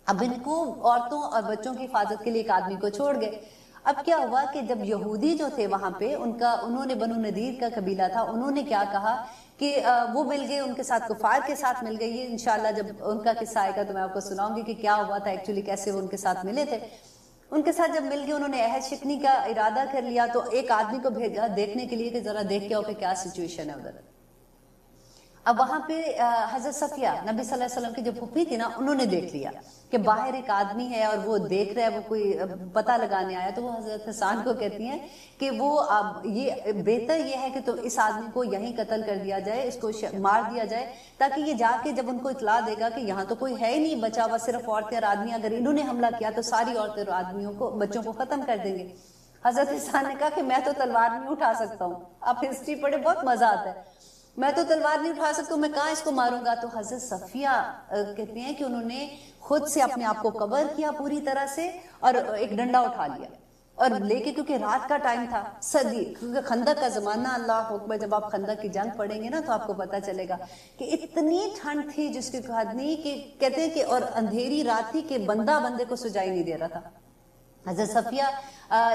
اب ان کو عورتوں اور بچوں کی حفاظت کے لیے ایک آدمی کو چھوڑ گئے۔ اب کیا ہوا کہ جب یہودی جو تھے وہاں پہ، انہوں نے بنو نذیر کا قبیلہ تھا، انہوں نے کیا کہا کہ وہ مل گئے، ان کے ساتھ کفار کے ساتھ مل گئے۔ یہ انشاءاللہ جب ان کا قصہ آئے گا تو میں آپ کو سناؤں گی کہ کیا ہوا تھا ایکچولی، کیسے وہ ان کے ساتھ ملے تھے۔ ان کے ساتھ جب مل گئے، انہوں نے عہد شکنی کا ارادہ کر لیا، تو ایک آدمی کو بھیجا دیکھنے کے لیے کہ ذرا دیکھ کے آؤ کہ کیا سچویشن ہے ادھر۔ اب وہاں پہ حضرت صفیہ نبی صلی اللہ علیہ وسلم کی جو پھوپھی تھی نا، انہوں نے دیکھ لیا کہ باہر ایک آدمی ہے اور وہ دیکھ رہا ہے، وہ کوئی پتہ لگانے آیا۔ تو وہ حضرت حسان کو کہتی ہیں کہ وہ یہ بہتر یہ ہے کہ تو اس آدمی کو یہیں قتل کر دیا جائے، اس کو مار دیا جائے، تاکہ یہ جا کے جب ان کو اطلاع دے گا کہ یہاں تو کوئی ہے ہی نہیں بچا ہوا، صرف عورتیں اور آدمی، اگر انہوں نے حملہ کیا تو ساری عورتیں اور آدمیوں کو، بچوں کو ختم کر دیں گے۔ حضرت حسان نے کہا کہ میں تو تلوار نہیں اٹھا سکتا ہوں، آپ ہسٹری پڑھے بہت مزہ آتا ہے، میں تو تلوار نہیں اٹھا سکتا ہوں، میں کہاں اس کو ماروں گا۔ تو حضرت صفیہ کہتے ہیں کہ انہوں نے خود سے اپنے آپ کو کور کیا پوری طرح سے، اور ایک ڈنڈا اٹھا لیا اور لے کے، کیونکہ رات کا ٹائم تھا، سردی، کیونکہ خندق کا زمانہ، اللہ اکبر، جب آپ خندق کی جنگ پڑھیں گے نا تو آپ کو پتہ چلے گا کہ اتنی ٹھنڈ تھی جس کی حد نہیں، کہ کہتے ہیں کہ اور اندھیری رات تھی کہ بندہ بندے کو سجائی نہیں دے رہا تھا۔ حضرت صفیہ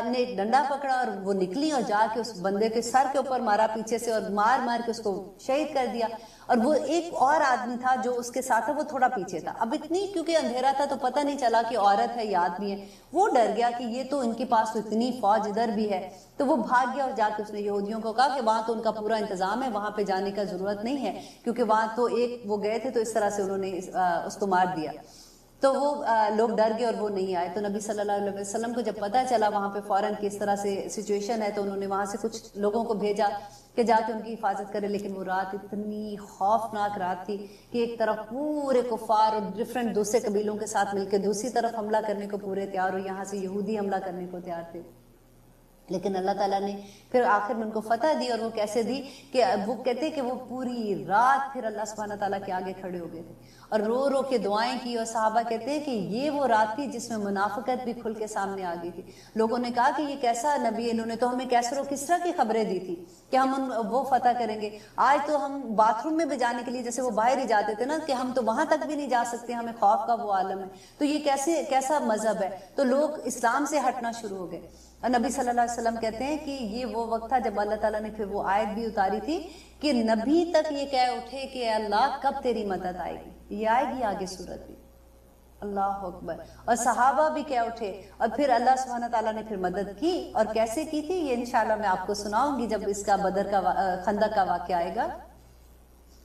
نے ایک ڈنڈا پکڑا اور وہ نکلی اور جا کے اس بندے کے سر کے اوپر مارا پیچھے سے، اور مار مار کے اس کو شہید کر دیا۔ اور وہ ایک اور آدمی تھا جو اس کے ساتھ تھا، وہ تھوڑا پیچھے تھا۔ اب اتنی کیونکہ اندھیرا تھا تو پتہ نہیں چلا کہ عورت ہے یا آدمی ہے، وہ ڈر گیا کہ یہ تو ان کے پاس تو اتنی فوج ادھر بھی ہے، تو وہ بھاگ گیا اور جا کے اس نے یہودیوں کو کہا کہ وہاں تو ان کا پورا انتظام ہے، وہاں پہ جانے کا ضرورت نہیں ہے، کیونکہ وہاں تو ایک وہ گئے تھے، تو اس طرح سے انہوں نے اس کو مار دیا۔ تو وہ لوگ ڈر گئے اور وہ نہیں آئے۔ تو نبی صلی اللہ علیہ وسلم کو جب پتہ چلا وہاں پہ فوراً کس طرح سے سچویشن ہے، تو انہوں نے وہاں سے کچھ لوگوں کو بھیجا کہ جا کے ان کی حفاظت کرے، لیکن وہ رات اتنی خوفناک رات تھی کہ ایک طرف پورے کفار اور ڈفرینٹ دوسرے قبیلوں کے ساتھ مل کے دوسری طرف حملہ کرنے کو پورے تیار، اور یہاں سے یہودی حملہ کرنے کو تیار تھے، لیکن اللہ تعالیٰ نے پھر آخر میں ان کو فتح دی۔ اور وہ کیسے دی کہ وہ کہتے کہ وہ پوری رات پھر اللہ سبحانہ تعالیٰ کے آگے کھڑے ہو گئے تھے اور رو رو کے دعائیں کی، اور صحابہ کہتے ہیں کہ یہ وہ رات تھی جس میں منافقت بھی کھل کے سامنے آ گئی تھی۔ لوگوں نے کہا کہ یہ کیسا نبی، انہوں نے تو ہمیں کیسر و کسرا کی خبریں دی تھی کہ ہم وہ فتح کریں گے، آج تو ہم باتھ روم میں بھی جانے کے لیے جیسے وہ باہر ہی جاتے تھے نا، کہ ہم تو وہاں تک بھی نہیں جا سکتے، ہمیں خوف کا وہ عالم ہے، تو یہ کیسا مذہب ہے۔ تو لوگ اسلام سے ہٹنا شروع ہو گئے۔ اور نبی صلی اللہ علیہ وسلم کہتے ہیں کہ یہ وہ وقت تھا جب اللہ تعالیٰ نے پھر وہ آیت بھی اتاری تھی کہ نبی تک یہ کہہ اٹھے کہ اے اللہ کب تیری مدد آئے گی، یہ آئے گی آگے صورت بھی، اللہ اکبر۔ اور صحابہ بھی کہہ اٹھے، اور پھر اللہ سبحانہ تعالیٰ نے پھر مدد کی، اور کیسے کی تھی یہ انشاءاللہ میں آپ کو سناؤں گی جب اس کا بدر کا خندق کا واقعہ آئے گا۔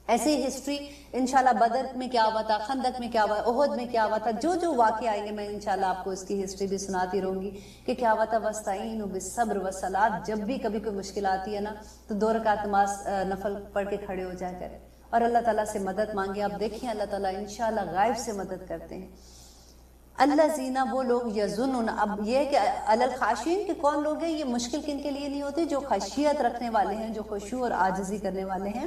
ایسے ہی ہسٹری انشاءاللہ بدر میں کیا ہوا تھا، خندق میں کیا ہوا، احد میں کیا ہوا تھا، جو جو واقعے آئیں گے میں انشاءاللہ آپ کو اس کی ہسٹری بھی سناتی رہوں گی کہ کیا ہوا تھا۔ وَاسْتَعِینُوا بِالصَّبْرِ وَالصَّلَاةِ، جب بھی کبھی کوئی مشکل آتی ہے نا تو 2 رکعت نماز نفل پڑھ کے کھڑے ہو جایا کریں اور اللہ تعالیٰ سے مدد مانگے۔ آپ دیکھیں اللہ تعالیٰ انشاءاللہ غائب سے مدد کرتے ہیں۔ اللہ زینہ، وہ لوگ یظنون، اب یہ کہ الخاشعین کہ کون لوگ ہیں، یہ مشکل کن کے لیے نہیں ہوتی، جو خشیت رکھنے والے ہیں، جو خشوع اور عاجزی کرنے والے ہیں۔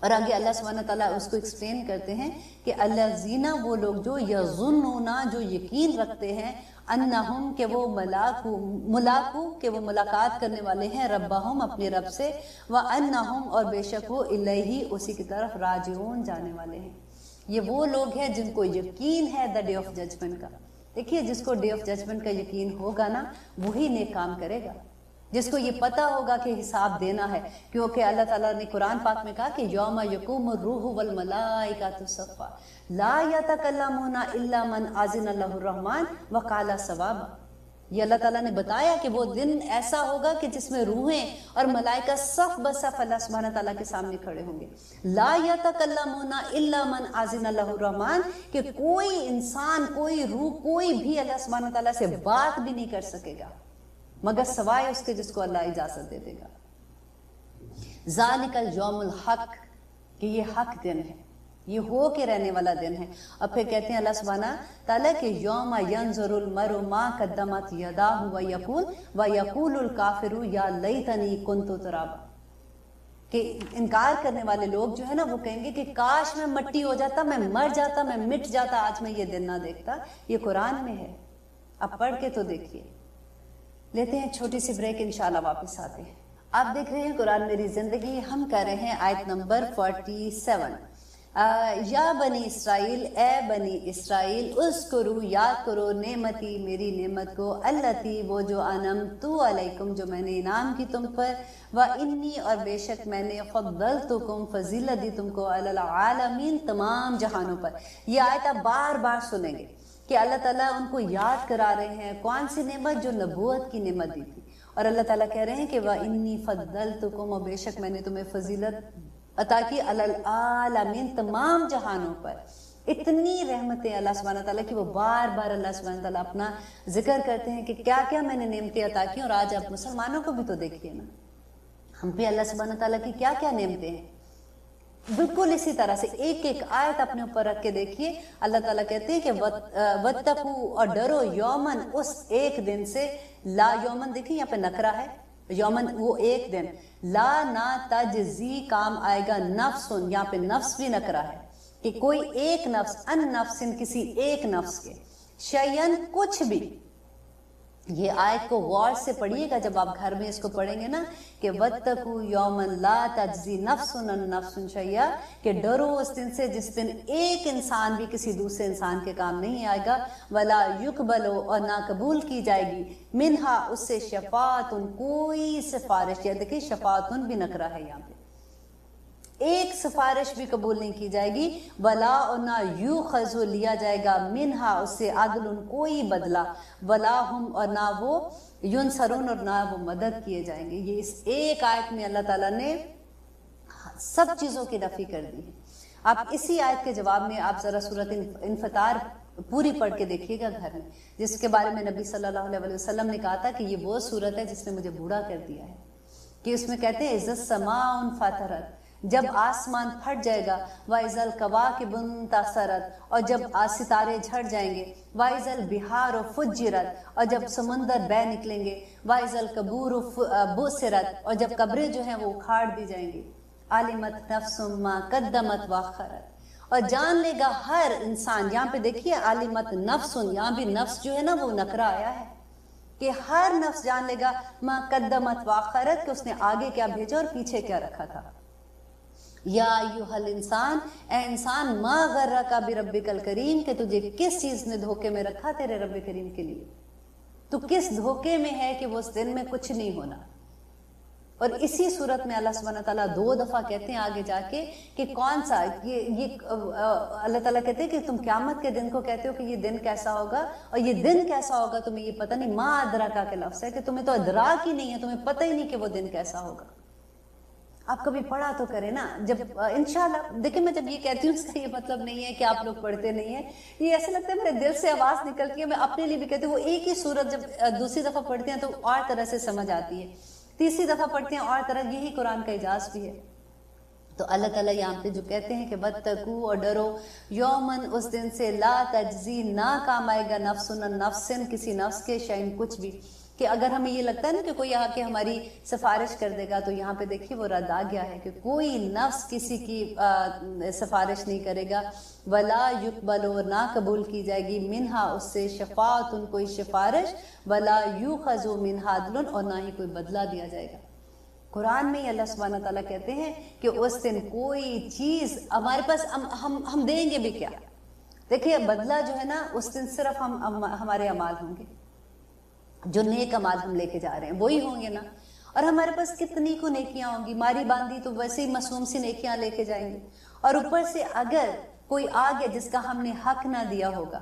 اور آگے اللہ سبحانہ تعالیٰ اس کو ایکسپلین کرتے ہیں کہ الذین، وہ لوگ جو یظنون، جو یقین رکھتے ہیں، انہم کہ وہ ملاقو کہ وہ ملاقات کرنے والے ہیں، ربہم اپنے رب سے، وانہم اور بے شک وہ الیہ اسی کی طرف راجعون جانے والے ہیں۔ یہ وہ لوگ ہیں جن کو یقین ہے دا ڈے آف ججمنٹ کا۔ دیکھیے جس کو ڈے آف ججمنٹ کا یقین ہوگا نا وہی نیک کام کرے گا، جس کو یہ پتا ہوگا کہ حساب دینا ہے، کیونکہ اللہ تعالیٰ نے قرآن پاک میں کہا کہ یوم یقوم الروح والملائکۃ صفا لا یتکلمون الا من اذن له الرحمن وقال صوابا۔ یہ اللہ تعالیٰ نے بتایا کہ وہ دن ایسا ہوگا کہ جس میں روحیں اور ملائکہ صف بصف اللہ سبحانہ تعالیٰ کے سامنے کھڑے ہوں گے۔ لا یتکلمون الا من اذن له الرحمن، کہ کوئی انسان، کوئی روح، کوئی بھی اللہ سبحانہ تعالیٰ سے بات بھی نہیں کر سکے گا مگر سوائے اس کے جس کو اللہ اجازت دے دے گا۔ ذالک الیوم الحق، کہ یہ حق دن ہے، یہ ہو کے رہنے والا دن ہے۔ اور پھر کہتے ہیں اللہ سبحانہ تعالیٰ کہ یوم ینظر المرء ما قدمت یداہ ویقول الکافر یا لیتنی کنت ترابا، کہ انکار کرنے والے لوگ جو ہے نا وہ کہیں گے کہ کاش میں مٹی ہو جاتا، میں مر جاتا، میں مٹ جاتا، آج میں یہ دن نہ دیکھتا۔ یہ قرآن میں ہے، اب پڑھ کے تو دیکھیے۔ لیتے ہیں چھوٹی سی بریک، انشاءاللہ واپس آتے ہیں۔ آپ دیکھ رہے ہیں قرآن میری زندگی، ہم کر رہے ہیں آیت نمبر 47۔ یا بنی اسرائیل، اے بنی اسرائیل، اذکرو یاد کرو نعمتی میری نعمت کو، اللتی وہ جو انعمت علیکم جو میں نے انعام کی تم پر، وانی اور بے شک میں نے فضلتکم فضیلت دی تم کو، علی العالمین تمام جہانوں پر۔ یہ آیت آپ بار بار سنیں گے کہ اللہ تعالیٰ ان کو یاد کرا رہے ہیں کون سی نعمت، جو نبوت کی نعمت دی تھی، اور اللہ تعالیٰ کہہ رہے ہیں کہ وَإِنِّي فَضَّلْتُكُمْ، اور بے شک میں نے تمہیں فضیلت عطا کی، علی العالمین تمام جہانوں پر۔ اتنی رحمتیں اللہ سبحانہ تعالیٰ کی، وہ بار بار اللہ سبحانہ تعالیٰ اپنا ذکر کرتے ہیں کہ کیا کیا میں نے نعمتیں عطا کی۔ اور آج آپ مسلمانوں کو بھی تو دیکھیے نا، ہم پہ اللہ سبحانہ تعالیٰ کی کیا کیا نعمتیں ہیں۔ بالکل اسی طرح سے ایک ایک آیت اپنے اوپر رکھ کے دیکھیے، اللہ تعالیٰ کہتے ہیں کہ وَاتَّقُوا، اور ڈرو، یومن اس ایک دن سے، لا یومن دیکھیں یہاں پہ نکرہ ہے، یومن وہ ایک دن، لا نا تجزی کام آئے گا، نفسن یہاں پہ نفس بھی نکرہ ہے کہ کوئی ایک نفس، ان نفسن کسی ایک نفس کے، شیئن کچھ بھی۔ یہ آیت کو غور سے پڑھیے گا جب آپ گھر میں اس کو پڑھیں گے نا کہ وَاتَّقُوا يَوْمًا لَا تَجْزِي نَفْسٌ عَن نَفْسٍ شَيْئًا، کہ ڈرو اس دن سے جس دن ایک انسان بھی کسی دوسرے انسان کے کام نہیں آئے گا، وَلَا يُقْبَلُ اور نہ قبول کی جائے گی، مِنْهَا اس سے شفاعتٌ کوئی سفارش، یا دیکھیں شفاعتٌ بھی نکرہ ہے یہاں پہ، ایک سفارش بھی قبول نہیں کی جائے گی، ولا اور نہ یوخذ لیا جائے گا، منہا اس سے عدل کوئی بدلہ، ولا ہم اور نہ وہ ینصرون اور نہ وہ مدد کیے جائیں گے۔ یہ اس ایک آیت میں اللہ تعالیٰ نے سب چیزوں کی نفی کر دی ہے۔ آپ اسی آیت کے جواب میں آپ ذرا سورۃ انفطار پوری پڑھ کے دیکھیے گا گھر میں، جس کے بارے میں نبی صلی اللہ علیہ وسلم نے کہا تھا کہ یہ وہ سورت ہے جس نے مجھے بوڑھا کر دیا ہے، کہ اس میں کہتے ہیں اذا السماء انفطرت، جب آسمان پھٹ جائے گا، وَإِذَا الْكَوَاكِبُ انتَثَرَتْ اور جب ستارے جھڑ جائیں گے، وَإِذَا الْبِحَارُ فُجِّرَتْ اور جب سمندر بہہ نکلیں گے، وَإِذَا الْقُبُورُ بُعْثِرَتْ اور جب قبریں جو ہیں وہ اکھاڑ دی جائیں گی، عَلِمَتْ نَفْسٌ مَا قَدَّمَتْ وَأَخَّرَتْ اور جان لے گا ہر انسان، یہاں پہ دیکھیے عَلِمَتْ نَفْسٌ، یہاں بھی نفس جو ہے نا وہ نکرہ آیا ہے کہ ہر نفس جان لے گا مَا قَدَّمَتْ وَأَخَّرَتْ کہ اس نے آگے کیا بھیجا اور پیچھے کیا رکھا تھا۔ یا ایھا الانسان، اے انسان، ما غرک بربک الکریم کہ تجھے کس چیز نے دھوکے میں رکھا تیرے رب کریم کے لیے، تو کس دھوکے میں ہے کہ وہ اس دن میں کچھ نہیں ہونا۔ اور اسی صورت میں اللہ سبحانہ تعالیٰ 2 دفعہ کہتے ہیں آگے جا کے کہ کون سا یہ اللہ تعالیٰ کہتے ہیں کہ تم قیامت کے دن کو کہتے ہو کہ یہ دن کیسا ہوگا، اور یہ دن کیسا ہوگا تمہیں یہ پتہ نہیں، ما ادراکا کے لفظ ہے کہ تمہیں تو ادراک ہی نہیں ہے، تمہیں پتہ ہی نہیں کہ وہ دن کیسا ہوگا۔ آپ کبھی پڑھا تو کریں نا. جب انشاءاللہ دیکھیں میں جب یہ کہتی ہوں اس کا یہ مطلب نہیں ہے کہ آپ لوگ پڑھتے نہیں ہیں, یہ ایسا لگتا ہے میرے دل سے آواز نکلتی ہے, میں اپنے لیے بھی کہتی ہوں. وہ ایک ہی سورت جب دوسری دفعہ پڑھتے ہیں تو اور طرح سے سمجھ آتی ہے, تیسری دفعہ پڑھتے ہیں اور طرح. یہی قرآن کا اعجاز بھی ہے. تو اللہ تعالیٰ یہاں پہ جو کہتے ہیں کہ وَاتَّقُوا, اور ڈرو, یومن, اس دن سے, لا تجزی, نہ کام آئے گا, نفسن, نفسن, کسی نفس کے, شیئن, کچھ بھی. کہ اگر ہمیں یہ لگتا ہے نا کہ کوئی آ کے ہماری سفارش کر دے گا, تو یہاں پہ دیکھیے وہ رد آ گیا ہے کہ کوئی نفس کسی کی سفارش نہیں کرے گا. ولا یقبل, نہ قبول کی جائے گی, منہا, اس سے, شفاعت, کوئی سفارش, ولا یؤخذ منہا عدل, اور نہ ہی کوئی بدلہ دیا جائے گا. قرآن میں اللہ سبحانہ تعالیٰ کہتے ہیں کہ اس دن کوئی چیز ہمارے پاس, ہم دیں گے بھی کیا. دیکھیے بدلہ جو ہے نا اس دن صرف ہمارے اعمال ہوں گے, جو نیک اعمال ہم لے کے جا رہے ہیں وہی ہوں گے نا. اور ہمارے پاس کتنی کو نیکیاں ہوں گی, ماری باندھی تو ویسے ہی معصوم سی نیکیاں لے کے جائیں گے. اور اوپر سے اگر کوئی آ گیا جس کا ہم نے حق نہ دیا ہوگا,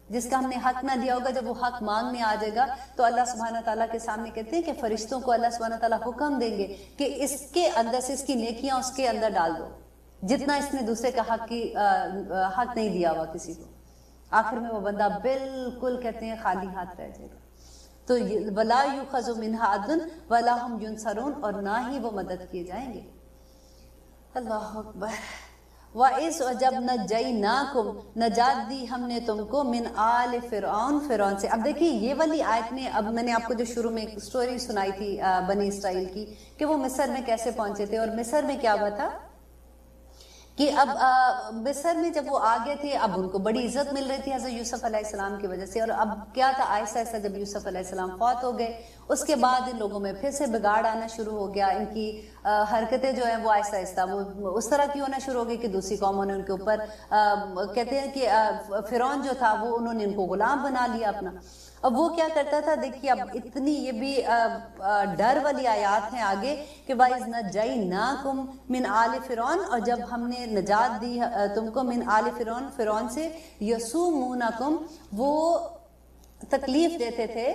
جس کا ہم نے حق نہ دیا ہوگا, جب وہ حق مانگنے آ جائے گا تو اللہ سبحانہ تعالیٰ کے سامنے کہتے ہیں کہ فرشتوں کو اللہ سبحانہ تعالیٰ حکم دیں گے کہ اس کے اندر سے اس کی نیکیاں اس کے اندر ڈال دو, جتنا اس نے دوسرے کا حق نہیں دیا ہوا کسی کو. آخر میں وہ بندہ بالکل کہتے ہیں خالی ہاتھ رہ جائے گا. تو ولا یؤخذ منہا عدل ولا ہم ینصرون, اور نہ ہی وہ مدد کیے جائیں گے. اللہ اکبر. وَإِذْ, اور جب نَجَّيْنَاكُمْ, نجات دی ہم نے تم کو, من آل فرعون, فرعون سے. اب دیکھیے یہ والی آیت میں, اب میں نے آپ کو جو شروع میں ایک سٹوری سنائی تھی بنی اسرائیل کی کہ وہ مصر میں کیسے پہنچے تھے, اور مصر میں کیا ہوا تھا کہ اب مصر میں جب وہ آگے تھے, اب ان کو بڑی عزت مل رہی تھی حضرت یوسف علیہ السلام کی وجہ سے. اور اب کیا تھا, آہستہ آہستہ جب یوسف علیہ السلام فوت ہو گئے, اس کے بعد ان لوگوں میں پھر سے بگاڑ آنا شروع ہو گیا. ان کی حرکتیں جو ہیں وہ آہستہ آہستہ وہ اس طرح کی ہونا شروع ہو گئی کہ دوسری قوموں نے ان کے اوپر کہتے ہیں کہ فرعون جو تھا وہ انہوں نے ان کو غلام بنا لیا اپنا. اب وہ کیا کرتا تھا, دیکھیے اب اتنی یہ بھی ڈر والی آیات ہیں آگے کہ وَإِذْ نَجَّيْنَاكُمْ مِنْ آلِ فِرْعَوْنَ, اور جب ہم نے نجات دی تم کو, من آل فرعون, فرعون سے, یسومونکم, وہ تکلیف دیتے تھے,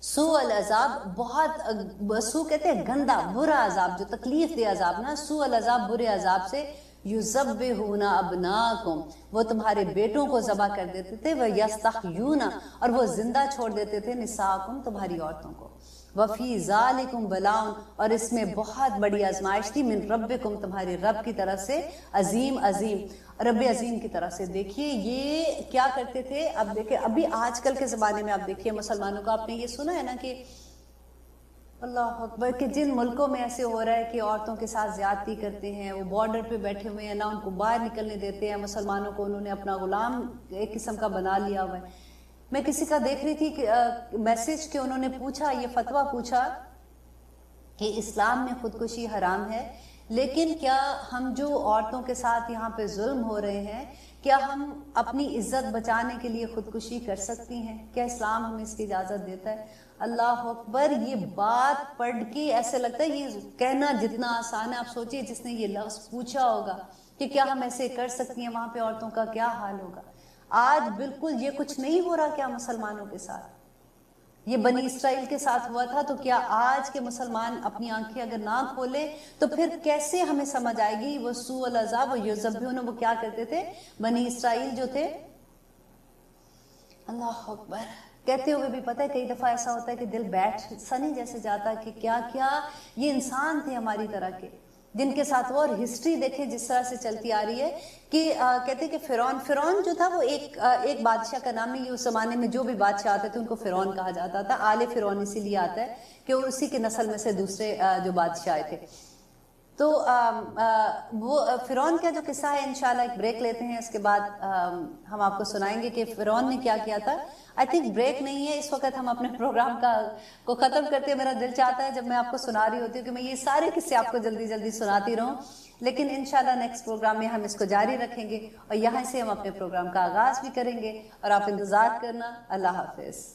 سوء العذاب, بہت سو کہتے ہیں گندا برا عذاب, جو تکلیف دے عذاب نا, سوء العذاب, برے عذاب سے. یذبحون ابناکم, وہ تمہارے بیٹوں کو ذبح کر دیتے تھے, ویستحیون, اور وہ زندہ چھوڑ دیتے تھے, نساءکم, تمہاری عورتوں کو. وفی ذالکم بلاؤن, اور اس میں بہت بڑی آزمائش تھی, من ربکم, تمہارے رب کی طرف سے, عظیم عظیم, رب عظیم کی طرف سے. دیکھیے یہ کیا کرتے تھے. اب دیکھیں ابھی آج کل کے زمانے میں آپ دیکھیے مسلمانوں کا, آپ نے یہ سنا ہے نا کہ اللہ اکبر, کہ جن ملکوں میں ایسے ہو رہا ہے کہ عورتوں کے ساتھ زیادتی کرتے ہیں, وہ بارڈر پہ بیٹھے ہوئے ہیں, نہ ان کو باہر نکلنے دیتے ہیں, مسلمانوں کو انہوں نے اپنا غلام ایک قسم کا بنا لیا ہوا ہے. میں کسی کا دیکھ رہی تھی کہ میسج کہ انہوں نے پوچھا, یہ فتویٰ پوچھا کہ اسلام میں خودکشی حرام ہے, لیکن کیا ہم جو عورتوں کے ساتھ یہاں پہ ظلم ہو رہے ہیں, کیا ہم اپنی عزت بچانے کے لیے خودکشی کر سکتی ہیں؟ کیا اسلام ہمیں اس کی اجازت دیتا ہے؟ اللہ اکبر. یہ بات پڑھ کے ایسے لگتا ہے, یہ کہنا جتنا آسان ہے, آپ سوچئے جس نے یہ لفظ پوچھا ہوگا کہ کیا ہم ایسے کر سکتی ہیں, وہاں پہ عورتوں کا کیا حال ہوگا. آج بالکل یہ کچھ نہیں ہو رہا کیا مسلمانوں کے ساتھ؟ یہ بنی اسرائیل کے ساتھ ہوا تھا, تو کیا آج کے مسلمان اپنی آنکھیں اگر نہ کھولے تو پھر کیسے ہمیں سمجھ آئے گی؟ وہ سوء العذاب و یذبحون, وہ کیا کرتے تھے بنی اسرائیل جو تھے. اللہ اکبر. کہتے ہوئے بھی پتہ ہے کئی دفعہ ایسا ہوتا ہے کہ دل بیٹھ سنی جیسے جاتا ہے کہ کیا کیا یہ انسان تھے ہماری طرح کے جن کے ساتھ وہ, اور ہسٹری دیکھیں جس طرح سے چلتی آ رہی ہے کہ کہتے ہیں کہ فرعون جو تھا وہ ایک بادشاہ کا نام ہے. اس زمانے میں جو بھی بادشاہ آتے تھے ان کو فرعون کہا جاتا تھا. آل فرعون اسی لیے آتا ہے کہ اسی کے نسل میں سے دوسرے جو بادشاہ آئے تھے. تو وہ فرعون کا جو قصہ ہے انشاءاللہ ایک بریک لیتے ہیں, اس کے بعد ہم آپ کو سنائیں گے کہ فرعون نے کیا کیا تھا. آئی تھنک بریک نہیں ہے اس وقت, ہم اپنے پروگرام کو ختم کرتے ہیں. میرا دل چاہتا ہے جب میں آپ کو سنا رہی ہوتی ہوں کہ میں یہ سارے قصے آپ کو جلدی جلدی سناتی رہوں, لیکن انشاءاللہ نیکسٹ پروگرام میں ہم اس کو جاری رکھیں گے, اور یہاں سے ہم اپنے پروگرام کا آغاز بھی کریں گے, اور آپ انتظار کرنا. اللہ حافظ.